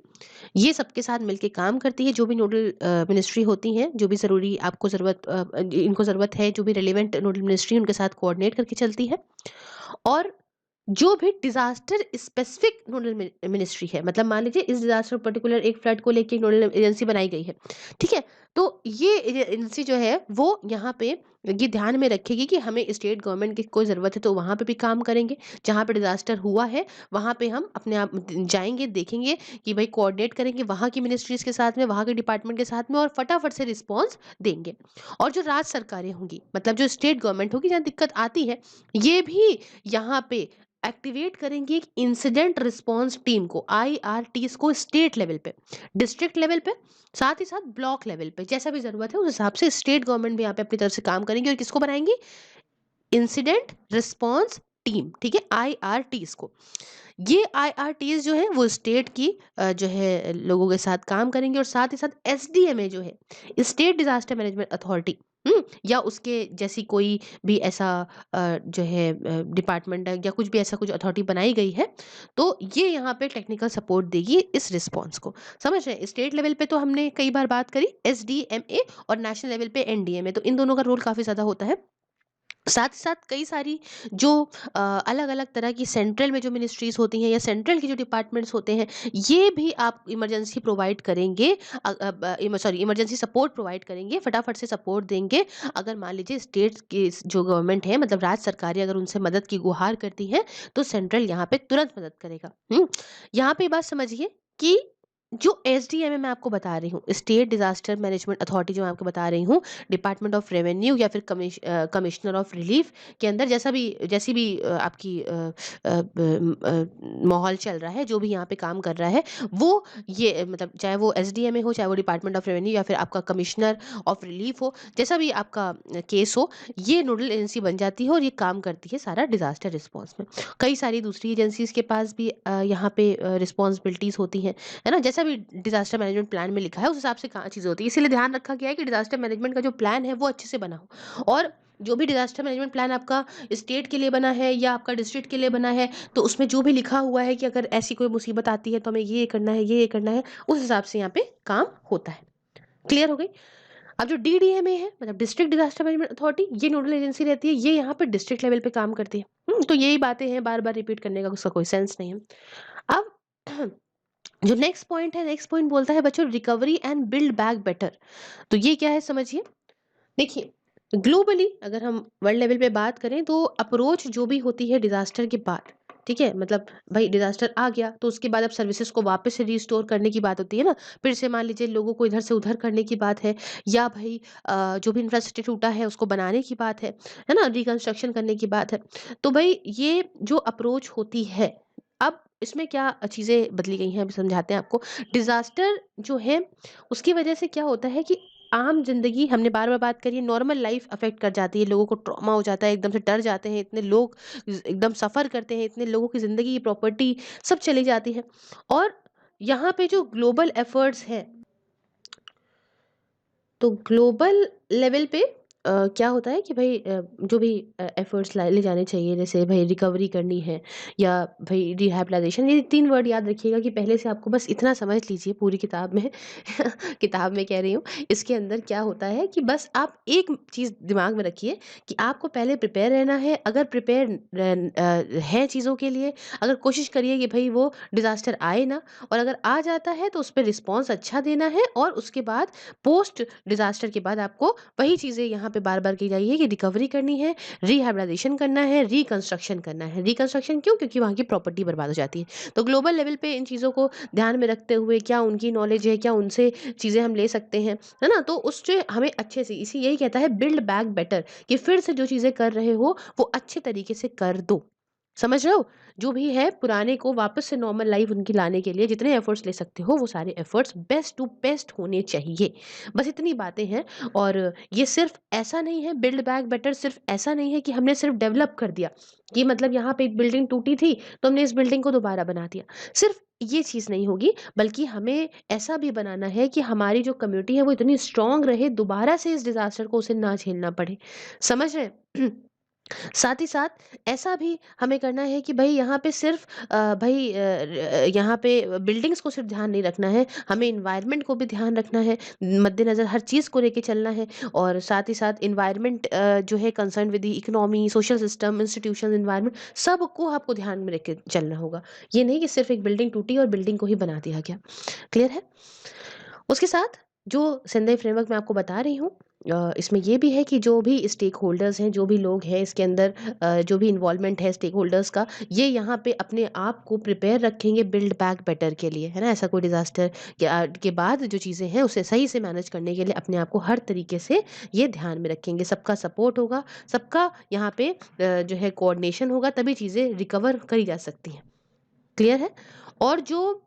ये सबके साथ मिलके काम करती है। जो भी नोडल मिनिस्ट्री होती हैं, जो भी ज़रूरी आपको ज़रूरत इनको ज़रूरत है, जो भी रिलेवेंट नोडल मिनिस्ट्री, उनके साथ कोऑर्डिनेट करके चलती है। और जो भी डिजास्टर स्पेसिफिक नोडल मिनिस्ट्री है, मतलब मान लीजिए इस डिजास्टर पर्टिकुलर एक फ्लड को लेके एक नोडल एजेंसी बनाई गई है, ठीक है? तो ये एजेंसी जो है वो यहाँ पे ये ध्यान में रखेगी कि हमें स्टेट गवर्नमेंट की कोई ज़रूरत है तो वहाँ पे भी काम करेंगे। जहाँ पे डिजास्टर हुआ है वहाँ पे हम अपने आप जाएंगे, देखेंगे कि भाई कोऑर्डिनेट करेंगे वहाँ की मिनिस्ट्रीज के साथ में, वहाँ के डिपार्टमेंट के साथ में, और फटाफट से रिस्पॉन्स देंगे। और जो राज्य सरकारें होंगी, मतलब जो स्टेट गवर्नमेंट होगी, जहाँ दिक्कत आती है, ये भी यहाँ पे एक्टिवेट करेंगे एक इंसिडेंट रिस्पांस टीम को, आईआरटीज को, स्टेट लेवल पे, डिस्ट्रिक्ट लेवल पे, साथ ही साथ ब्लॉक लेवल पे, जैसा भी जरूरत है उस हिसाब से स्टेट गवर्नमेंट भी यहाँ पे अपनी तरफ से काम करेंगे। और किसको बनाएंगे? इंसिडेंट रिस्पांस टीम, ठीक है, आईआरटीज को। ये आईआरटीज जो है वो स्टेट की जो है लोगों के साथ काम करेंगे, और साथ ही साथ एसडीएमए जो है, स्टेट डिजास्टर मैनेजमेंट अथॉरिटी, या उसके जैसी कोई भी ऐसा जो है डिपार्टमेंट है, या कुछ भी ऐसा कुछ अथॉरिटी बनाई गई है, तो ये यहाँ पे टेक्निकल सपोर्ट देगी इस रिस्पॉन्स को। समझ रहे हैं? स्टेट लेवल पे तो हमने कई बार बात करी एसडीएमए, और नेशनल लेवल पे एनडीएमए, तो इन दोनों का रोल काफी ज्यादा होता है। साथ ही साथ कई सारी जो अलग-अलग तरह की सेंट्रल में जो मिनिस्ट्रीज़ होती हैं, या सेंट्रल के जो डिपार्टमेंट्स होते हैं, ये भी आप इमरजेंसी प्रोवाइड करेंगे, सॉरी, इमरजेंसी सपोर्ट प्रोवाइड करेंगे, फटाफट से सपोर्ट देंगे। अगर मान लीजिए स्टेट्स की जो गवर्नमेंट है, मतलब राज्य सरकारें अगर उनसे मदद की गुहार करती हैं, तो सेंट्रल यहाँ पे तुरंत मदद करेगा। यहाँ पे ये बात समझिए कि जो एसडीएमए मैं आपको बता रही हूँ, स्टेट डिजास्टर मैनेजमेंट अथॉरिटी जो मैं आपको बता रही हूँ, डिपार्टमेंट ऑफ रेवेन्यू या फिर कमिश्नर ऑफ रिलीफ के अंदर, जैसी भी आपकी माहौल चल रहा है, जो भी यहाँ पे काम कर रहा है, वो ये मतलब चाहे वो एसडीएमए हो, चाहे वो डिपार्टमेंट ऑफ रेवेन्यू या फिर आपका कमिश्नर ऑफ रिलीफ हो, जैसा भी आपका केस हो, ये नोडल एजेंसी बन जाती है और ये काम करती है सारा डिजास्टर रिस्पॉन्स में। कई सारी दूसरी एजेंसीज के पास भी यहाँ पे रिस्पॉन्सिबिलिटीज होती हैं, है ना? जैसा भी डिजास्टर मैनेजमेंट प्लान में लिखा है उस हिसाब से कहाँ चीज़ें होती है, इसीलिए ध्यान रखा गया है कि डिजास्टर मैनेजमेंट का जो प्लान है वो अच्छे से बना हो। और जो भी डिजास्टर मैनेजमेंट प्लान आपका स्टेट के लिए बना है या आपका डिस्ट्रिक्ट के लिए बना है, तो उसमें जो भी लिखा हुआ है कि अगर ऐसी कोई मुसीबत आती है तो हमें ये करना है, ये करना है, उस हिसाब से यहाँ पे काम होता है। क्लियर हो गई? अब जो डीडीएमए है, मतलब डिस्ट्रिक्ट डिजास्टर मैनेजमेंट अथॉरिटी, ये नोडल एजेंसी रहती है, ये यहाँ पे डिस्ट्रिक्ट लेवल पे काम करती है। तो यही बातें हैं, बार बार रिपीट करने का उसका कोई सेंस नहीं है। अब जो नेक्स्ट पॉइंट है, नेक्स्ट पॉइंट बोलता है बच्चों, recovery and build back better. तो ये क्या है समझिए। देखिए, ग्लोबली अगर हम वर्ल्ड लेवल पे बात करें तो अप्रोच जो भी होती है डिजास्टर के बाद, ठीक है, मतलब भाई डिजास्टर आ गया तो उसके बाद अब सर्विसेज को वापस से रिस्टोर करने की बात होती है ना, फिर से मान लीजिए लोगों को इधर से उधर करने की बात है, या भाई जो भी इंफ्रास्ट्रक्चर टूटा है उसको बनाने की बात है ना, रिकंस्ट्रक्शन करने की बात है। तो भाई ये जो अप्रोच होती है, अब इसमें क्या चीजें बदली गई हैं, अभी समझाते हैं आपको। डिजास्टर जो है उसकी वजह से क्या होता है कि आम ज़िंदगी, हमने बार-बार बात करी है, नॉर्मल लाइफ़ अफ़ेक्ट कर जाती है, लोगों को ट्रॉमा हो जाता है, एकदम से डर जाते हैं, इतने लोग एकदम सफ़र करते हैं, इतने लोगों की ज़िंदगी, प्रॉपर्टी सब चली जाती है। और यहाँ पे जो ग्लोबल एफ़र्ट्स हैं, तो ग्लोबल लेवल पे क्या होता है कि भाई जो भी एफर्ट्स ले जाने चाहिए, जैसे भाई रिकवरी करनी है या भाई रिहैबिलिटेशन, ये तीन वर्ड याद रखिएगा कि पहले से आपको बस इतना समझ लीजिए पूरी किताब में किताब में कह रही हूँ, इसके अंदर क्या होता है कि बस आप एक चीज़ दिमाग में रखिए कि आपको पहले प्रिपेयर रहना है। अगर प्रिपेयर है चीज़ों के लिए, अगर कोशिश करिए कि भाई वो डिज़ास्टर आए ना, और अगर आ जाता है तो उस पर रिस्पॉन्स अच्छा देना है, और उसके बाद पोस्ट डिजास्टर के बाद आपको वही चीज़ें यहाँ पे बार-बार की जाइए कि रिकवरी करनी है, रिहैबिलिटेशन करना है, रिकंस्ट्रक्शन करना है। रिकंस्ट्रक्शन क्यों? क्योंकि वहाँ की प्रॉपर्टी बर्बाद हो जाती है। तो ग्लोबल लेवल पे इन चीज़ों को ध्यान में रखते हुए क्या उनकी नॉलेज है, क्या उनसे चीज़ें हम ले सकते हैं, है ना? तो उससे हमें अच्छे से, इसी यही कहता है बिल्ड बैक बेटर, कि फिर से जो चीज़ें कर रहे हो वो अच्छे तरीके से कर दो। समझ रहे हो? जो भी है पुराने को वापस से नॉर्मल लाइफ उनकी लाने के लिए जितने एफर्ट्स ले सकते हो वो सारे एफर्ट्स बेस्ट टू बेस्ट होने चाहिए। बस इतनी बातें हैं। और ये सिर्फ ऐसा नहीं है, बिल्ड बैक बेटर सिर्फ ऐसा नहीं है कि हमने सिर्फ डेवलप कर दिया, कि मतलब यहाँ पे एक बिल्डिंग टूटी थी तो हमने इस बिल्डिंग को दोबारा बना दिया। सिर्फ ये चीज़ नहीं होगी, बल्कि हमें ऐसा भी बनाना है कि हमारी जो कम्युनिटी है वो इतनी स्ट्रांग रहे, दोबारा से इस डिज़ास्टर को उसे ना झेलना पड़े। समझ रहे हैं? साथ ही साथ ऐसा भी हमें करना है कि भई यहाँ पे सिर्फ़ यहाँ पे बिल्डिंग्स को सिर्फ़ ध्यान नहीं रखना है, हमें एनवायरनमेंट को भी ध्यान रखना है, मद्देनज़र हर चीज़ को लेके चलना है। और साथ ही साथ एनवायरनमेंट जो है concern with the economy, social system, institutions, environment, सबको आपको ध्यान में रख के चलना होगा। ये नहीं कि सिर्फ़ एक बिल्डिंग टूटी और बिल्डिंग को ही बना दिया गया। क्लियर है? उसके साथ जो सेंदई फ्रेमवर्क मैं आपको बता रही हूँ, इसमें ये भी है कि जो भी स्टेक होल्डर्स हैं, जो भी लोग हैं इसके अंदर, जो भी इन्वॉल्वमेंट है स्टेक होल्डर्स का, ये यहाँ पे अपने आप को प्रिपेयर रखेंगे बिल्ड बैक बेटर के लिए, है ना? ऐसा कोई डिज़ास्टर के बाद जो चीज़ें हैं उसे सही से मैनेज करने के लिए अपने आप को हर तरीके से ये ध्यान में रखेंगे। सबका सपोर्ट होगा, सबका यहाँ पे जो है कोऑर्डिनेशन होगा, तभी चीज़ें रिकवर करी जा सकती हैं। क्लियर है? और जो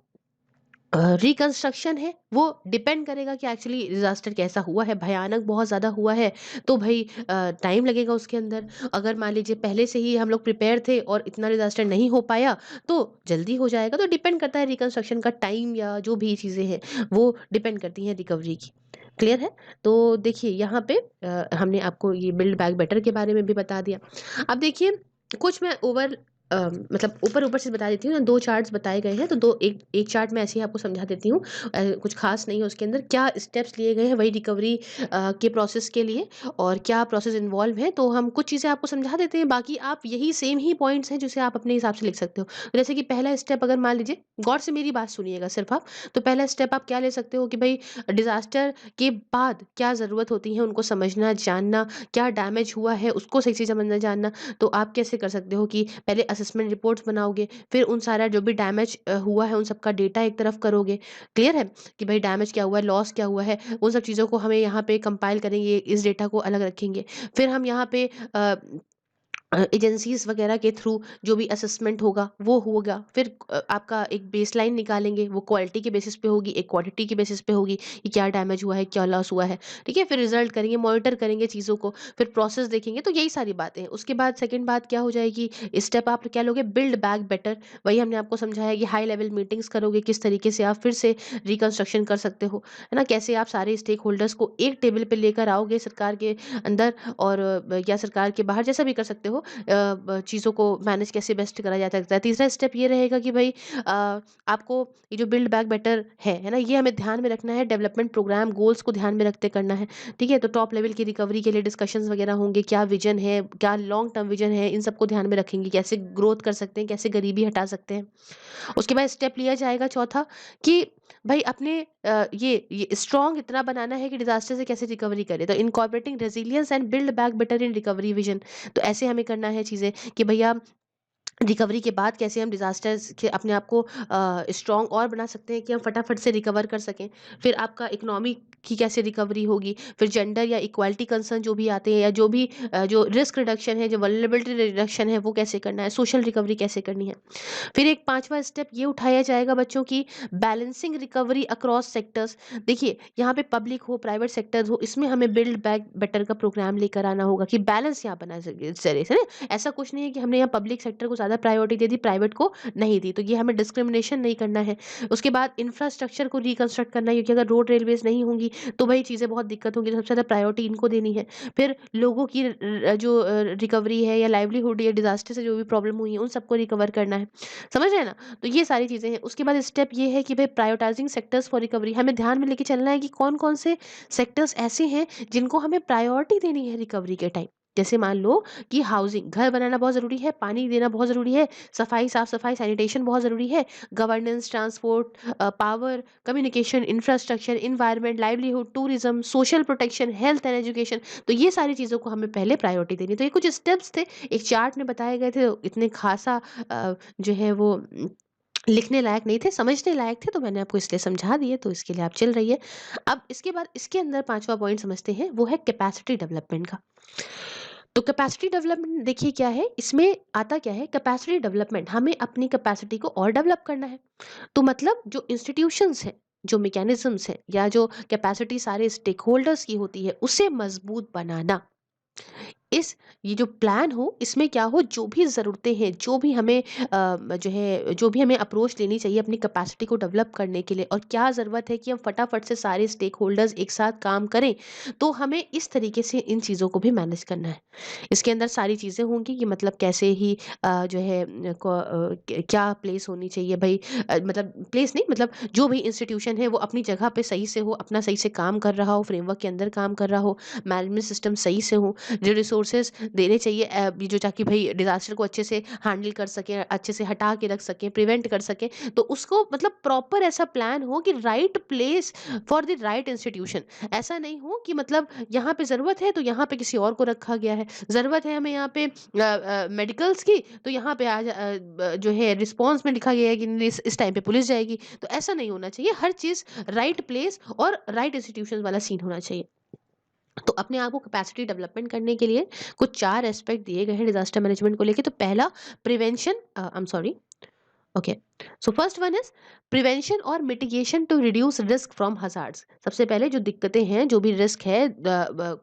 रिकंस्ट्रक्शन है वो डिपेंड करेगा कि एक्चुअली डिजास्टर कैसा हुआ है, भयानक बहुत ज़्यादा हुआ है तो भाई टाइम लगेगा उसके अंदर। अगर मान लीजिए पहले से ही हम लोग प्रिपेयर थे और इतना डिजास्टर नहीं हो पाया तो जल्दी हो जाएगा। तो डिपेंड करता है रिकंस्ट्रक्शन का टाइम, या जो भी चीज़ें हैं वो डिपेंड करती हैं रिकवरी की। क्लियर है? तो देखिए यहाँ पे हमने आपको ये बिल्ड बैक बेटर के बारे में भी बता दिया। अब देखिए कुछ मैं मतलब ऊपर-ऊपर से बता देती हूँ ना, 2 चार्ट्स बताए गए हैं, तो 2 एक एक चार्ट मैं ऐसे ही आपको समझा देती हूँ। कुछ ख़ास नहीं है उसके अंदर, क्या स्टेप्स लिए गए हैं वही रिकवरी के प्रोसेस के लिए, और क्या प्रोसेस इन्वॉल्व है, तो हम कुछ चीज़ें आपको समझा देते हैं, बाकी आप यही सेम ही पॉइंट्स हैं जिसे आप अपने हिसाब से लिख सकते हो। जैसे कि पहला स्टेप अगर मान लीजिए, गौर से मेरी बात सुनिएगा सिर्फ़ आप, तो पहला स्टेप आप क्या ले सकते हो कि भई डिज़ास्टर के बाद क्या ज़रूरत होती है उनको समझना, जानना, क्या डैमेज हुआ है उसको सही से समझना, जानना। तो आप कैसे कर सकते हो कि पहले असेसमेंट रिपोर्ट्स बनाओगे, फिर उन सारा जो भी डैमेज हुआ है उन सबका डेटा एक तरफ करोगे। क्लियर है? कि भाई डैमेज क्या हुआ है, लॉस क्या हुआ है, उन सब चीज़ों को हमें यहाँ पे कंपाइल करेंगे, इस डेटा को अलग रखेंगे। फिर हम यहाँ पे एजेंसीज़ वगैरह के थ्रू जो भी असेसमेंट होगा वो होगा। फिर आपका एक बेसलाइन निकालेंगे, वो क्वालिटी के बेसिस पे होगी, एक क्वांटिटी के बेसिस पे होगी कि क्या डैमेज हुआ है, क्या लॉस हुआ है। ठीक है? फिर रिजल्ट करेंगे, मॉनिटर करेंगे चीज़ों को, फिर प्रोसेस देखेंगे, तो यही सारी बातें हैं। उसके बाद सेकंड बात क्या हो जाएगी, स्टेप आप क्या लोगे, बिल्ड बैक बेटर। वही हमने आपको समझाया कि हाई लेवल मीटिंग्स करोगे, किस तरीके से आप फिर से रिकंस्ट्रक्शन कर सकते हो, है ना? कैसे आप सारे स्टेक होल्डर्स को एक टेबल पे लेकर आओगे सरकार के अंदर, और या सरकार के बाहर, जैसा भी कर सकते हो, चीज़ों को मैनेज कैसे बेस्ट करा जा सकता है। तीसरा स्टेप ये रहेगा कि भाई आपको ये जो बिल्ड बैक बेटर है ना? ये हमें ध्यान में रखना है, डेवलपमेंट प्रोग्राम गोल्स को ध्यान में रखते करना है, ठीक है? तो टॉप लेवल की रिकवरी के लिए डिस्कशंस वगैरह होंगे, क्या विज़न है, क्या लॉन्ग टर्म विज़न है, इन सबको ध्यान में रखेंगे, कैसे ग्रोथ कर सकते हैं, कैसे गरीबी हटा सकते हैं। उसके बाद स्टेप लिया जाएगा चौथा कि भाई अपने ये स्ट्रॉन्ग इतना बनाना है कि डिजास्टर से कैसे रिकवरी करें, तो incorporating resilience and build back better in recovery vision. तो ऐसे हमें करना है चीज़ें कि भैया रिकवरी के बाद कैसे हम डिज़ास्टर्स के अपने आप को स्ट्रॉन्ग और बना सकते हैं कि हम फटाफट से रिकवर कर सकें। फिर आपका इकोनॉमी की कैसे रिकवरी होगी, फिर जेंडर या इक्वालिटी कंसर्न जो भी आते हैं या जो भी जो रिस्क रिडक्शन है, जो वल्नरेबिलिटी रिडक्शन है, वो कैसे करना है, सोशल रिकवरी कैसे करनी है। फिर एक पाँचवा स्टेप ये उठाया जाएगा बच्चों की बैलेंसिंग रिकवरी अक्रॉस सेक्टर्स। देखिए, यहाँ पे पब्लिक हो, प्राइवेट सेक्टर्स हो, इसमें हमें बिल्ड बैक बेटर का प्रोग्राम लेकर आना होगा कि बैलेंस यहाँ बना सके इस तरह से ना। ऐसा कुछ नहीं है कि हमने यहाँ पब्लिक सेक्टर को ज़्यादा प्रायोरिटी दे दी, प्राइवेट को नहीं दी, तो ये हमें डिस्क्रिमिनेशन नहीं करना है। उसके बाद इंफ्रास्ट्रक्चर को रिकंस्ट्रक्ट करना है, क्योंकि अगर रोड रेलवेज नहीं होंगी तो भाई चीज़ें बहुत दिक्कत होंगी, तो सबसे ज़्यादा प्रायोरिटी इनको देनी है। फिर लोगों की जो रिकवरी है या लाइवलीहुड या डिजास्टर से जो भी प्रॉब्लम हुई है उन सबको रिकवर करना है। समझ रहे हैं ना? तो ये सारी चीज़ें हैं। उसके बाद स्टेप ये है कि भाई प्रायोरिटाइजिंग सेक्टर्स फॉर रिकवरी, हमें ध्यान में लेके चलना है कि कौन-कौन से सेक्टर्स ऐसे हैं जिनको हमें प्रायोरिटी देनी है रिकवरी के टाइम। जैसे मान लो कि हाउसिंग, घर बनाना बहुत ज़रूरी है, पानी देना बहुत ज़रूरी है, सफाई, साफ-सफाई, सैनिटेशन बहुत ज़रूरी है, governance, transport, power, communication, infrastructure, environment, livelihood, tourism, social protection, health and education. तो ये सारी चीज़ों को हमें पहले प्रायोरिटी देनी है। तो ये कुछ स्टेप्स थे, एक चार्ट में बताए गए थे, इतने खासा जो है वो लिखने लायक नहीं थे, समझने लायक थे, तो मैंने आपको इसलिए समझा दिए, तो इसके लिए आप चल रही है। अब इसके बाद इसके अंदर 5वां पॉइंट समझते हैं, वो है कैपेसिटी डेवलपमेंट का। तो कैपेसिटी डेवलपमेंट देखिए क्या है, इसमें आता क्या है, कैपेसिटी डेवलपमेंट हमें अपनी कैपेसिटी को और डेवलप करना है। तो मतलब जो इंस्टीट्यूशंस हैं, जो मैकेनिज़्म्स हैं या जो कैपेसिटी सारे स्टेक होल्डर्स की होती है, उसे मजबूत बनाना। इस ये जो प्लान हो इसमें क्या हो, जो भी ज़रूरतें हैं, जो भी हमें जो है जो भी हमें अप्रोच लेनी चाहिए अपनी कैपेसिटी को डेवलप करने के लिए और क्या ज़रूरत है कि हम फटाफट से सारे स्टेक होल्डर्स एक साथ काम करें, तो हमें इस तरीके से इन चीज़ों को भी मैनेज करना है। इसके अंदर सारी चीज़ें होंगी कि मतलब कैसे ही जो है क्या प्लेस होनी चाहिए भाई, मतलब प्लेस नहीं, मतलब जो भी इंस्टीट्यूशन है वो अपनी जगह पे सही से हो, अपना सही से काम कर रहा हो, फ्रेमवर्क के अंदर काम कर रहा हो, मैनेजमेंट सिस्टम सही से हो, जो रिसोर्सेज देने चाहिए ये जो ताकि भाई डिजास्टर को अच्छे से हैंडल कर सकें, अच्छे से हटा के रख सकें, प्रिवेंट कर सकें, तो उसको मतलब प्रॉपर ऐसा प्लान हो कि right place for the right institution. ऐसा नहीं हो कि मतलब यहाँ पे ज़रूरत है तो यहाँ पे किसी और को रखा गया है, ज़रूरत है हमें यहाँ पे मेडिकल्स की, तो यहाँ पे आज जो है रिस्पॉन्स में लिखा गया है कि नहीं, इस टाइम पे पुलिस जाएगी, तो ऐसा नहीं होना चाहिए। हर चीज़ राइट प्लेस और राइट इंस्टीट्यूशन वाला सीन होना चाहिए। तो अपने आप को कैपेसिटी डेवलपमेंट करने के लिए कुछ 4 एस्पेक्ट दिए गए हैं डिजास्टर मैनेजमेंट को लेके। तो पहला prevention, I am sorry, okay, so first one is prevention और mitigation to reduce risk from hazards. सबसे पहले जो दिक्कतें हैं, जो भी रिस्क है,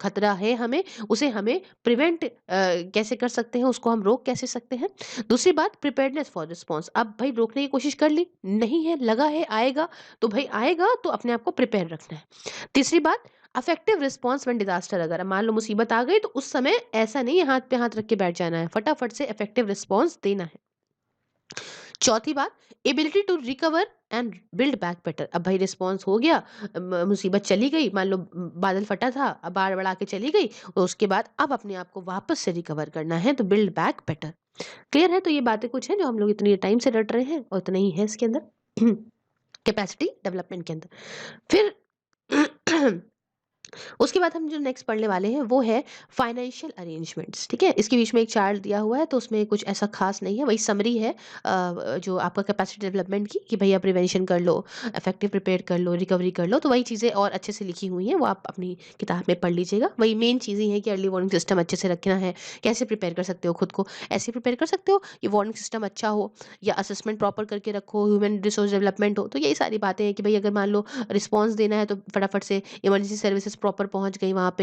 खतरा है हमें, उसे हमें प्रिवेंट कैसे कर सकते हैं, उसको हम रोक कैसे सकते हैं। दूसरी बात प्रिपेयर्डनेस फॉर रिस्पॉन्स, अब भाई रोकने की कोशिश कर ली, नहीं है, लगा है आएगा, तो भाई आएगा तो अपने आप को प्रिपेयर रखना है। तीसरी बात अफेक्टिव रिस्पॉन्स व्हेन डिजास्टर, अगर मान लो मुसीबत आ गई तो उस समय ऐसा नहीं है हाथ पे हाथ रख के बैठ जाना है, फटाफट से इफेक्टिव रिस्पॉन्स देना है। चौथी बात ability to recover and build back better, अब भाई रिस्पॉन्स हो गया, मुसीबत चली गई, मान लो बादल फटा था, अब बाढ़ बढ़ा के चली गई, और उसके बाद अब अपने आप को वापस से रिकवर करना है, तो बिल्ड बैक बेटर। क्लियर है? तो ये बातें कुछ हैं जो हम लोग इतनी टाइम से रट रहे हैं और इतना ही है इसके अंदर कैपेसिटी डेवलपमेंट के अंदर। फिर उसके बाद हम जो नेक्स्ट पढ़ने वाले हैं वो है फाइनेंशियल अरेंजमेंट्स। ठीक है, इसके बीच में एक चार्ट दिया हुआ है, तो उसमें कुछ ऐसा खास नहीं है, वही समरी है जो आपका कैपेसिटी डेवलपमेंट की, कि भैया प्रिवेंशन कर लो, इफेक्टिव प्रिपेयर कर लो, रिकवरी कर लो, तो वही चीज़ें और अच्छे से लिखी हुई हैं, वो आप अपनी किताब में पढ़ लीजिएगा। वही मेन चीज़ें हैं कि अर्ली वार्निंग सिस्टम अच्छे से रखना है, कैसे प्रिपेयर कर सकते हो खुद को, ऐसे प्रिपेयर कर सकते हो कि वार्निंग सिस्टम अच्छा हो, या असेसमेंट प्रॉपर करके रखो, ह्यूमन रिसोर्स डेवलपमेंट हो। तो यही सारी बातें हैं कि भाई अगर मान लो रिस्पॉन्स देना है तो फटाफट से इमरजेंसी सर्विसेज प्रॉपर पहुंच गई, वहाँ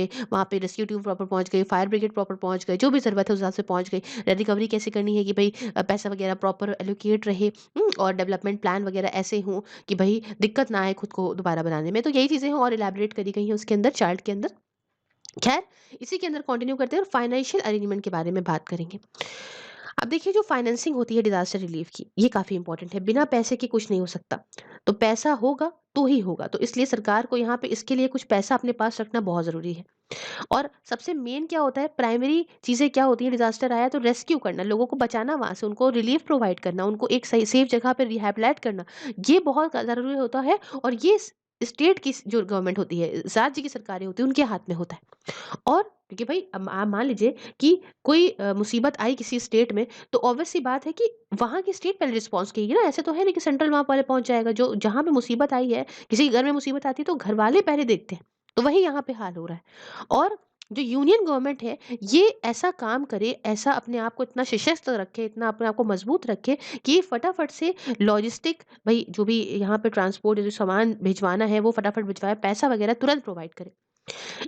पे रेस्क्यू टीम प्रॉपर पहुंच गई, फायर ब्रिगेड प्रॉपर पहुंच गए, जो भी ज़रूरत है उस हिसाब से पहुंच गई। रिकवरी कैसे करनी है कि भाई पैसा वगैरह प्रॉपर एलोकेट रहे, और डेवलपमेंट प्लान वगैरह ऐसे हों कि भाई दिक्कत ना आए खुद को दोबारा बनाने में। तो यही चीज़ें हैं और इलेबरेट करी गई हैं उसके अंदर, चार्ट के अंदर। खैर, इसी के अंदर कंटिन्यू करते हैं और फाइनेंशियल अरेंजमेंट के बारे में बात करेंगे। अब देखिए, जो फाइनेंसिंग होती है डिजास्टर रिलीफ की, ये काफी इंपॉर्टेंट है। बिना पैसे के कुछ नहीं हो सकता। तो पैसा होगा तो ही होगा, तो इसलिए सरकार को यहाँ पे इसके लिए कुछ पैसा अपने पास रखना बहुत जरूरी है। और सबसे मेन क्या होता है, प्राइमरी चीजें क्या होती है, डिजास्टर आया तो रेस्क्यू करना, लोगों को बचाना, वहां से उनको रिलीफ प्रोवाइड करना, उनको एक सही सेफ जगह पे रिहैबिलिटेट करना, ये बहुत जरूरी होता है। और ये स्टेट की जो गवर्नमेंट होती है, राज्य की सरकारें होती है, उनके हाथ में होता है। और क्योंकि भाई अब आप मान लीजिए कि कोई मुसीबत आई किसी स्टेट में, तो ऑब्वियस सी बात है कि वहां की स्टेट पहले रिस्पॉन्स करेगी ना। ऐसे तो है नहीं कि सेंट्रल वहां पहले पहुंच जाएगा। जो जहां पे मुसीबत आई है, किसी के घर में मुसीबत आती है तो घर वाले पहले देखते हैं। तो वही यहाँ पे हाल हो रहा है। और जो यूनियन गवर्नमेंट है, ये ऐसा काम करे, ऐसा अपने आप को इतना सशक्त रखे, इतना अपने आप को मजबूत रखे कि ये फटाफट से लॉजिस्टिक, भाई जो भी यहाँ पे ट्रांसपोर्ट, जो सामान भिजवाना है वो फटाफट भिजवाए, पैसा वगैरह तुरंत प्रोवाइड करे।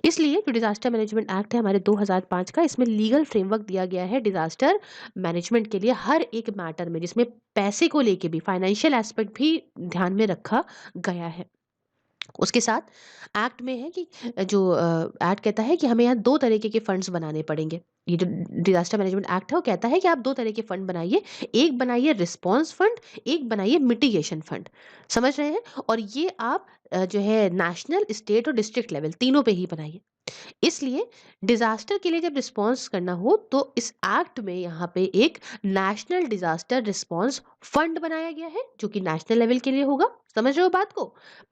इसलिए जो डिजास्टर मैनेजमेंट एक्ट है हमारे 2005 का, इसमें लीगल फ्रेमवर्क दिया गया है डिजास्टर मैनेजमेंट के लिए, हर एक मैटर में, जिसमें पैसे को लेके भी, फाइनेंशियल एस्पेक्ट भी ध्यान में रखा गया है। उसके साथ एक्ट में है कि जो एक्ट कहता है कि हमें यहाँ दो तरीके के फंड्स बनाने पड़ेंगे। ये जो डिजास्टर मैनेजमेंट एक्ट है वो कहता है कि आप दो तरह के फंड बनाइए। एक बनाइए रिस्पांस फंड, एक बनाइए मिटिगेशन फंड। समझ रहे हैं? और ये आप जो है नेशनल, स्टेट और डिस्ट्रिक्ट लेवल तीनों पे ही बनाइए। इसलिए डिजास्टर के लिए जब रिस्पॉन्स करना हो तो इस एक्ट में यहाँ पे एक नेशनल डिजास्टर रिस्पॉन्स फंड बनाया गया है, जो कि नेशनल लेवल के लिए होगा। समझ रहे हो बात को?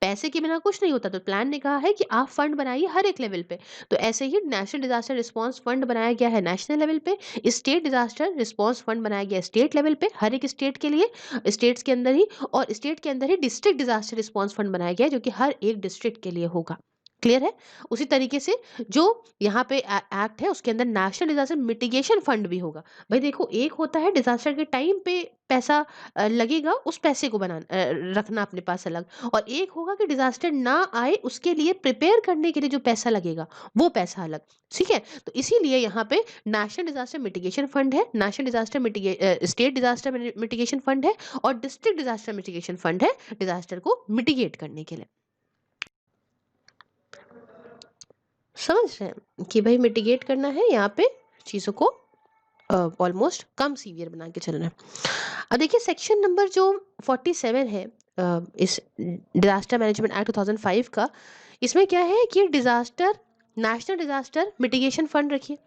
पैसे के बिना कुछ नहीं होता, तो प्लान ने कहा है कि आप फंड बनाइए हर एक लेवल पे। तो ऐसे ही नेशनल डिजास्टर रिस्पॉन्स फंड बनाया गया है नेशनल लेवल पे, स्टेट डिजास्टर रिस्पॉन्स फंड बनाया गया है स्टेट लेवल पे, हर एक स्टेट के लिए, स्टेट्स के अंदर ही, और स्टेट के अंदर ही डिस्ट्रिक्ट डिजास्टर रिस्पॉन्स फंड बनाया गया है, जो कि हर एक डिस्ट्रिक्ट के लिए होगा। क्लियर है? उसी तरीके से जो यहाँ पे एक्ट है उसके अंदर नेशनल डिजास्टर मिटिगेशन फंड भी होगा। भाई देखो, एक होता है डिजास्टर के टाइम पे पैसा लगेगा, उस पैसे को रखना अपने पास अलग, और एक होगा कि डिजास्टर ना आए उसके लिए प्रिपेयर करने के लिए जो पैसा लगेगा, वो पैसा अलग। ठीक है? तो इसीलिए यहाँ पे नेशनल डिजास्टर मिटिगेशन फंड है, national disaster state disaster mitigation fund है, और डिस्ट्रिक्ट डिजास्टर मिटिगेशन फंड है डिजास्टर को मिटिगेट करने के लिए। समझ रहे हैं कि भाई मिटिगेट करना है यहाँ पे, चीज़ों को ऑलमोस्ट कम सीवियर बना के चलना है। अब देखिए, सेक्शन नंबर जो 47 है इस डिजास्टर मैनेजमेंट एक्ट 2005 का, इसमें क्या है कि disaster, national disaster mitigation fund रखिए।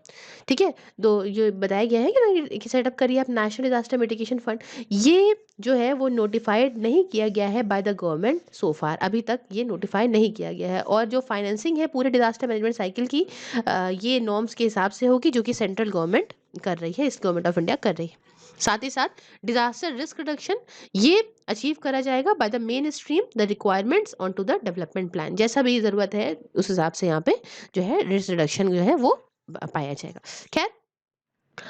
ठीक है? तो ये बताया गया है कि ना कि सेटअप करिए आप नेशनल डिजास्टर मिटिगेशन फंड। ये जो है वो नोटिफाइड नहीं किया गया है बाय द गवर्नमेंट सो फार, अभी तक ये नोटिफाई नहीं किया गया है। और जो फाइनेंसिंग है पूरे डिजास्टर मैनेजमेंट साइकिल की, ये नॉर्म्स के हिसाब से होगी, जो कि सेंट्रल गवर्नमेंट कर रही है, इस गवर्नमेंट ऑफ इंडिया कर रही है। साथ ही साथ डिजास्टर रिस्क रिडक्शन, ये अचीव करा जाएगा by the mainstream the requirements on to the development plan. जैसा भी ज़रूरत है उस हिसाब से यहाँ पे जो है रिस्क रिडक्शन जो है वो पाया जाएगा। खैर,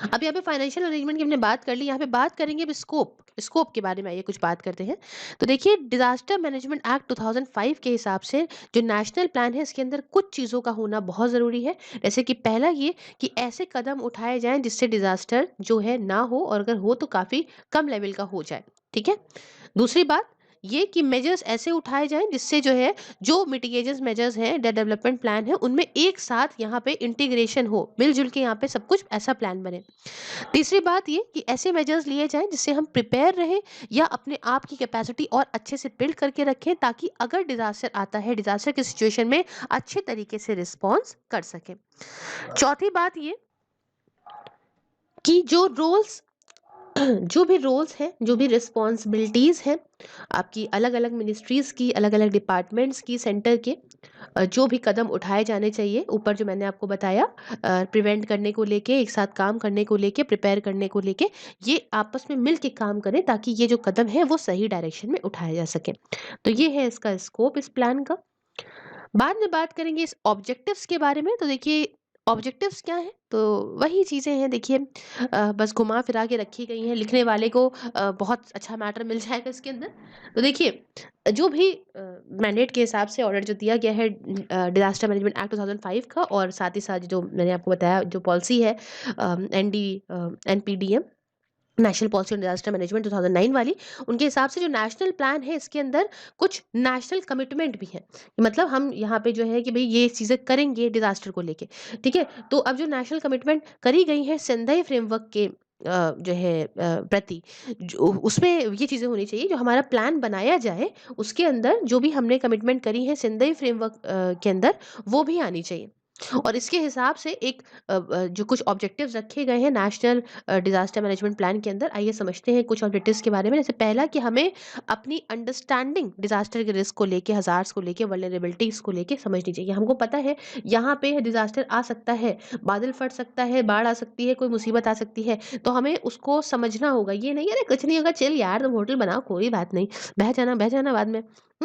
अब यहाँ पे फाइनेंशियल अरेंजमेंट की हमने बात कर ली, यहाँ पे बात करेंगे अब स्कोप, स्कोप के बारे में आइए कुछ बात करते हैं। तो देखिए, डिजास्टर मैनेजमेंट एक्ट 2005 के हिसाब से जो नेशनल प्लान है, इसके अंदर कुछ चीज़ों का होना बहुत ज़रूरी है। जैसे कि पहला ये कि ऐसे कदम उठाए जाएं जिससे डिजास्टर जो है ना हो, और अगर हो तो काफ़ी कम लेवल का हो जाए। ठीक है? दूसरी बात ये कि मेजर्स ऐसे उठाए जाएं जिससे जो है, जो मिटिगेशन मेजर्स हैं, डेवलपमेंट प्लान है, उनमें एक साथ यहाँ पे इंटीग्रेशन हो, मिलजुल के यहाँ पे सब कुछ ऐसा प्लान बने। तीसरी बात ये कि ऐसे मेजर्स लिए जाएं जिससे हम प्रिपेयर रहें, या अपने आप की कैपेसिटी और अच्छे से बिल्ड करके रखें, ताकि अगर डिजास्टर आता है, डिजास्टर की सिचुएशन में अच्छे तरीके से रिस्पॉन्स कर सकें। चौथी बात ये कि जो रोल्स जो भी रोल्स हैं, जो भी रिस्पॉन्सिबिलिटीज़ हैं आपकी, अलग अलग मिनिस्ट्रीज़ की, अलग अलग डिपार्टमेंट्स की, सेंटर के, जो भी कदम उठाए जाने चाहिए, ऊपर जो मैंने आपको बताया, प्रिवेंट करने को लेके, एक साथ काम करने को लेके, प्रिपेयर करने को लेके, ये आपस में मिल के काम करें, ताकि ये जो कदम है वो सही डायरेक्शन में उठाया जा सके। तो ये है इसका स्कोप इस प्लान का। बाद में बात करेंगे इस ऑब्जेक्टिव्स के बारे में। तो देखिए, ऑब्जेक्टिव्स क्या है, तो वही चीज़ें हैं। देखिए, बस घुमा फिरा के रखी गई हैं, लिखने वाले को बहुत अच्छा मैटर मिल जाएगा इसके अंदर। तो देखिए, जो भी मैंडेट के हिसाब से ऑर्डर जो दिया गया है डिजास्टर मैनेजमेंट एक्ट 2005 का, और साथ ही साथ जो मैंने आपको बताया जो पॉलिसी है, ND NPDM, national policy on disaster management 2009 वाली, उनके हिसाब से जो नेशनल प्लान है इसके अंदर कुछ नेशनल कमिटमेंट भी है। मतलब हम यहाँ पे जो है कि भई ये चीज़ें करेंगे डिजास्टर को लेके, ठीक है? तो अब जो नेशनल कमिटमेंट करी गई है सेंदाई फ्रेमवर्क के जो है प्रति, जो उसमें ये चीज़ें होनी चाहिए, जो हमारा प्लान बनाया जाए उसके अंदर जो भी हमने कमिटमेंट करी है सेंदाई फ्रेमवर्क के अंदर, वो भी आनी चाहिए। और इसके हिसाब से एक जो कुछ ऑब्जेक्टिव्स रखे गए हैं नेशनल डिजास्टर मैनेजमेंट प्लान के अंदर, आइए समझते हैं कुछ ऑब्जेक्टिव्स के बारे में। जैसे पहला कि हमें अपनी अंडरस्टैंडिंग डिजास्टर के रिस्क को लेके, हजार्स को लेके, वल्नरेबिलिटीज को लेके समझनी चाहिए। हमको पता है यहाँ पे डिजास्टर आ सकता है, बादल फट सकता है, बाढ़ आ सकती है, कोई मुसीबत आ सकती है, तो हमें उसको समझना होगा। ये नहीं अरे कुछ नहीं होगा, चल यार तुम होटल बनाओ कोई बात नहीं, बह जाना बाद में।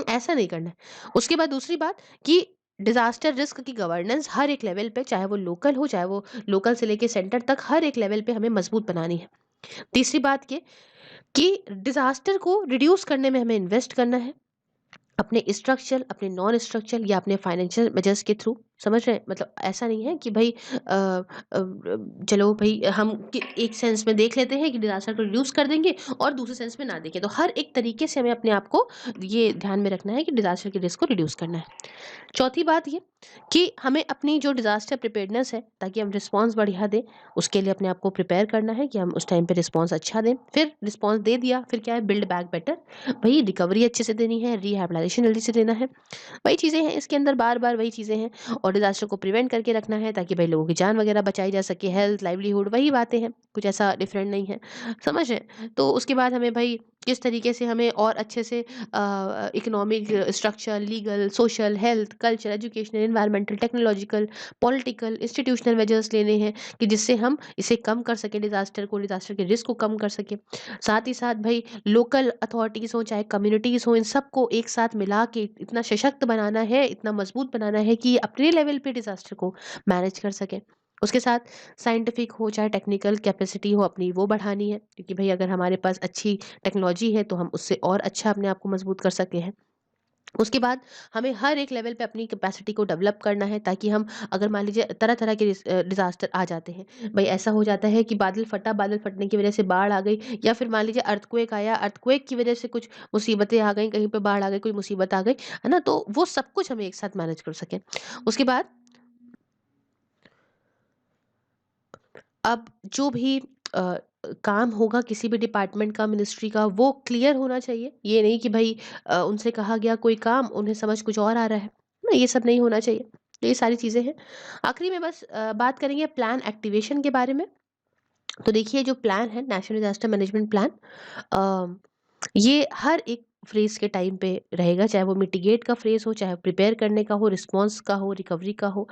ऐसा नहीं करना है। उसके बाद दूसरी बात कि डिजास्टर रिस्क की गवर्नेंस हर एक लेवल पे, चाहे वो लोकल हो, चाहे वो लोकल से लेके सेंटर तक, हर एक लेवल पे हमें मजबूत बनानी है। तीसरी बात ये कि डिजास्टर को रिड्यूस करने में हमें इन्वेस्ट करना है, अपने स्ट्रक्चरल, अपने नॉन स्ट्रक्चरल या अपने फाइनेंशियल मेजर्स के थ्रू। समझ रहे हैं? मतलब ऐसा नहीं है कि भाई चलो भाई हम एक सेंस में देख लेते हैं कि डिजास्टर को रिड्यूस कर देंगे और दूसरे सेंस में ना देखें। तो हर एक तरीके से हमें अपने आप को ये ध्यान में रखना है कि डिजास्टर के रिस्क को रिड्यूस करना है। चौथी बात ये कि हमें अपनी जो डिज़ास्टर प्रिपेयर्डनेस है, ताकि हम रिस्पॉन्स बढ़िया दें, उसके लिए अपने आप को प्रिपेयर करना है कि हम उस टाइम पे रिस्पॉन्स अच्छा दें। फिर रिस्पॉन्स दे दिया, फिर क्या है, बिल्ड बैक बेटर। भई रिकवरी अच्छे से देनी है, रिहैबिलिटेशन जल्दी से देना है। वही चीज़ें हैं इसके अंदर, बार-बार वही चीज़ें हैं। और डिज़ास्टर को प्रिवेंट करके रखना है ताकि भई लोगों की जान वगैरह बचाई जा सके, हेल्थ, लाइवलीहुड वही बातें हैं, कुछ ऐसा डिफरेंट नहीं है। समझ रहे हैं? तो उसके बाद हमें भई किस तरीके से हमें और अच्छे से economic structure, legal, social, health, culture, educational, environmental, technological, political, institutional measures लेने हैं कि जिससे हम इसे कम कर सकें, डिज़ास्टर को, डिज़ास्टर के रिस्क को कम कर सकें। साथ ही साथ भई लोकल अथॉरिटीज़ हों, चाहे कम्युनिटीज़ हों, इन सबको एक साथ मिला के इतना सशक्त बनाना है, इतना मजबूत बनाना है कि ये अपने लेवल पे डिज़ास्टर को मैनेज कर सकें। उसके साथ साइंटिफिक हो चाहे टेक्निकल कैपेसिटी हो अपनी, वो बढ़ानी है, क्योंकि भई अगर हमारे पास अच्छी टेक्नोलॉजी है तो हम उससे और अच्छा अपने आप को मजबूत कर सकते हैं। उसके बाद हमें हर एक लेवल पे अपनी कैपेसिटी को डेवलप करना है, ताकि हम, अगर मान लीजिए तरह-तरह के डिज़ास्टर आ जाते हैं। भई ऐसा हो जाता है कि बादल फटा, बादल फटने की वज़ह से बाढ़ आ गई, या फिर मान लीजिए अर्थक्वेक आया, अर्थक्वेक की वज़ह से कुछ मुसीबतें आ गईं, कहीं पे बाढ़ आ गई, कोई मुसीबत आ गई, है ना? तो वो सब कुछ हमें एक साथ मैनेज कर सकें। उसके बाद अब जो भी काम होगा किसी भी डिपार्टमेंट का, मिनिस्ट्री का, वो क्लियर होना चाहिए। ये नहीं कि भई उनसे कहा गया कोई काम, उन्हें समझ कुछ और आ रहा है। ना, ये सब नहीं होना चाहिए। तो ये सारी चीज़ें हैं। आखिरी में बस बात करेंगे प्लान एक्टिवेशन के बारे में। तो देखिए जो प्लान है, नेशनल डिज़ास्टर मैनेजमेंट प्लान, अ, ये हर एक फ़ेज़ के टाइम पे रहेगा, चाहे वो मिटिगेट का फ़ेज़ हो, चाहे प्रिपेयर करने का हो, रिस्पॉन्स का हो, रिकवरी का हो,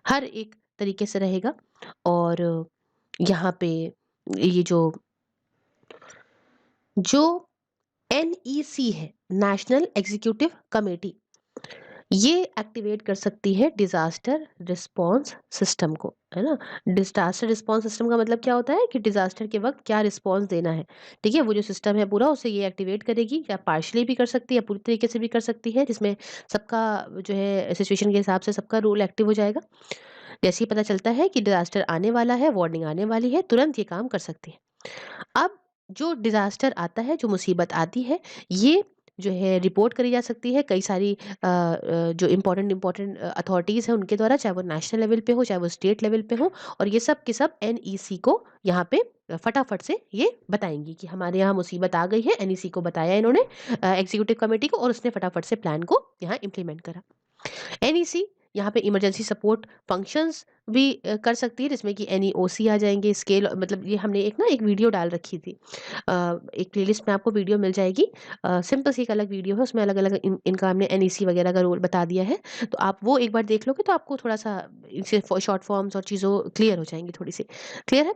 हर एक तरीके से रहेगा। और यहाँ पे ये जो एनईसी है, नेशनल एग्जीक्यूटिव कमेटी, ये एक्टिवेट कर सकती है डिजास्टर रिस्पांस सिस्टम को, है ना? डिजास्टर रिस्पांस सिस्टम का मतलब क्या होता है कि डिजास्टर के वक्त क्या रिस्पांस देना है। ठीक है, वो जो सिस्टम है पूरा, उसे ये एक्टिवेट करेगी, या पार्शली भी कर सकती है या पूरी तरीके से भी कर सकती है, जिसमें सबका जो है सिचुएशन के हिसाब से सबका रोल एक्टिव हो जाएगा। जैसे ही पता चलता है कि डिजास्टर आने वाला है, वार्निंग आने वाली है, तुरंत ये काम कर सकती है। अब जो डिज़ास्टर आता है, जो मुसीबत आती है, ये जो है रिपोर्ट करी जा सकती है कई सारी जो इम्पोर्टेंट अथॉरिटीज़ हैं उनके द्वारा, चाहे वो नेशनल लेवल पे हो, चाहे वो स्टेट लेवल पे हो। और ये सब के सब एनईसी को यहाँ पे फटाफट से ये बताएँगी कि हमारे यहाँ मुसीबत आ गई है। एनईसी को बताया इन्होंने, एग्ज़ीक्यूटिव कमिटी को, और उसने फटाफट से प्लान को यहाँ इम्प्लीमेंट करा। एनईसी यहाँ पे इमरजेंसी सपोर्ट फंक्शंस भी कर सकती है, जिसमें कि एनईओसी आ जाएँगे, स्केल, मतलब ये हमने एक वीडियो डाल रखी थी। एक प्लेलिस्ट में आपको वीडियो मिल जाएगी। सिंपल सी एक अलग वीडियो है, उसमें अलग-अलग इनका हमने एनईसी वगैरह का रोल बता दिया है। तो आप वो एक बार देख लोगे तो आपको थोड़ा-सा इनसे शॉर्ट फॉर्म्स और चीज़ों क्लियर हो जाएँगी थोड़ी-सी। क्लियर है?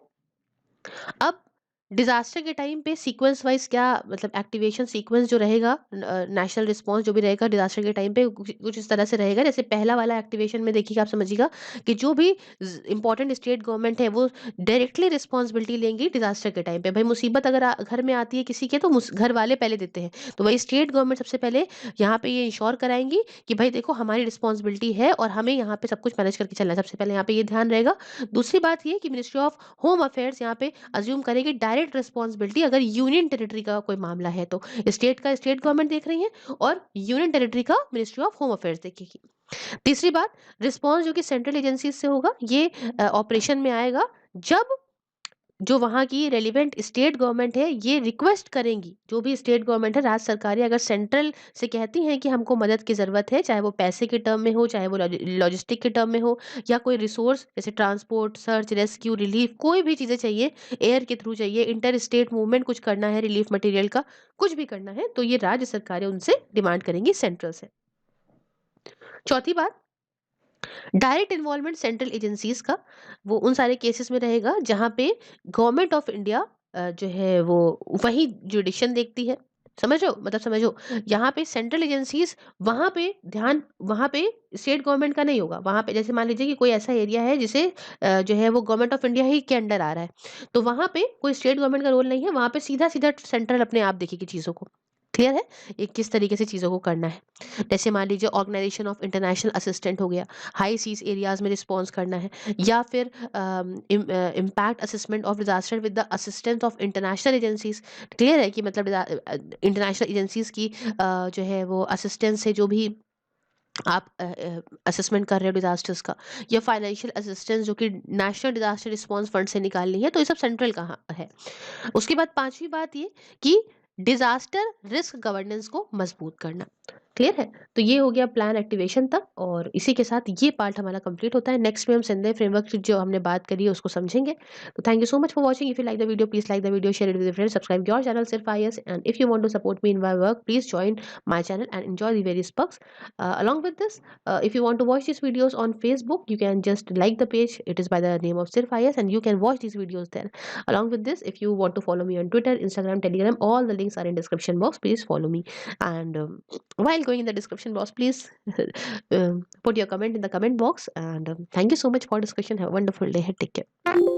अब डिजास्टर के टाइम पे सीक्वेंस वाइज क्या, मतलब एक्टिवेशन सीक्वेंस जो रहेगा, नेशनल रिस्पांस जो भी रहेगा डिजास्टर के टाइम पे, कुछ कुछ इस तरह से रहेगा। जैसे पहला वाला एक्टिवेशन में देखिएगा, आप समझिएगा कि जो भी इंपॉर्टेंट स्टेट गवर्नमेंट है वो डायरेक्टली रिस्पॉन्सिबिलिटी लेंगी डिजास्टर के टाइम पे। भाई मुसीबत अगर घर में आती है किसी के, तो घर वाले पहले देते हैं, तो वही स्टेट गवर्नमेंट सबसे पहले यहाँ पे ये इंश्योर कराएंगी कि भाई देखो हमारी रिस्पॉन्सिबिलिटी है और हमें यहाँ पे सब कुछ मैनेज करके चलना है। सबसे पहले यहाँ पे ये ध्यान रहेगा। दूसरी बात ये कि मिनिस्ट्री ऑफ होम अफेयर्स यहाँ पे अज्यूम करेगी, डायरेक्ट डायरेक्ट रिस्पॉन्सिबिलिटी अगर यूनियन टेरिटरी का कोई मामला है तो स्टेट का स्टेट गवर्नमेंट देख रही है और यूनियन टेरिटरी का मिनिस्ट्री ऑफ होम अफेयर्स देखेगी। तीसरी बात, रिस्पॉन्स जो कि सेंट्रल एजेंसी से होगा ये ऑपरेशन में आएगा जब जो वहाँ की रेलिवेंट स्टेट गवर्नमेंट है ये रिक्वेस्ट करेंगी, जो भी स्टेट गवर्नमेंट है, राज्य सरकारें अगर सेंट्रल से कहती हैं कि हमको मदद की ज़रूरत है, चाहे वो पैसे के टर्म में हो, चाहे वो लॉजिस्टिक के टर्म में हो, या कोई रिसोर्स जैसे ट्रांसपोर्ट, सर्च, रेस्क्यू, रिलीफ, कोई भी चीज़ें चाहिए, एयर के थ्रू चाहिए, इंटर स्टेट मूवमेंट कुछ करना है, रिलीफ मटेरियल का कुछ भी करना है, तो ये राज्य सरकारें उनसे डिमांड करेंगी सेंट्रल से। चौथी बात, डायरेक्ट इन्वॉल्वमेंट सेंट्रल एजेंसीज का वो उन सारे केसेस में रहेगा जहाँ पे गवर्नमेंट ऑफ इंडिया जो है वो वही जुडिशन देखती है। समझो, मतलब समझो, यहाँ पे सेंट्रल एजेंसीज वहाँ पे ध्यान, वहाँ पे स्टेट गवर्नमेंट का नहीं होगा। वहाँ पे जैसे मान लीजिए कि कोई ऐसा एरिया है जिसे जो है वो गवर्नमेंट ऑफ इंडिया ही के अंडर आ रहा है, तो वहाँ पे कोई स्टेट गवर्नमेंट का रोल नहीं है। वहाँ पे सीधा सीधा सेंट्रल अपने आप देखेगी चीज़ों को। क्लियर है ये किस तरीके से चीज़ों को करना है। जैसे मान लीजिए ऑर्गेनाइजेशन ऑफ इंटरनेशनल असिस्टेंट हो गया, हाई सीज एरियाज में रिस्पॉन्स करना है, या फिर impact assessment of disaster with the assistance of international agencies. Clear है कि मतलब इंटरनेशनल एजेंसीज की जो है वो असिस्टेंस से जो भी आप असेसमेंट कर रहे हो डिजास्टर्स का, या फाइनेंशियल असिस्टेंस जो कि नेशनल डिजास्टर रिस्पॉन्स फंड से निकालनी है, तो ये सब सेंट्रल कहाँ है। उसके बाद पांचवी बात ये कि डिजास्टर रिस्क गवर्नेंस को मजबूत करना। क्लियर है, तो ये हो गया प्लान एक्टिवेशन तक, और इसी के साथ ये पार्ट हमारा कंप्लीट होता है। नेक्स्ट में हम संडे फ्रेमवर्क की जो हमने बात करी है उसको समझेंगे। तो thank you so much for watching. If you like the video please like the video, share it with friends, subscribe your channel सिर्फ IAS, and if you want to support me in my work please join my channel and enjoy the various perks. Along with this, if you want to watch these videos on Facebook, you can just like the page. It is by the name of Sirf IS, and you can watch these videos there. Along with this, if you want to follow me on Twitter, Instagram, Telegram, all the links are in description box. Please follow me. And while going in the description box, please put your comment in the comment box. And thank you so much for discussion. Have a wonderful day. Take care.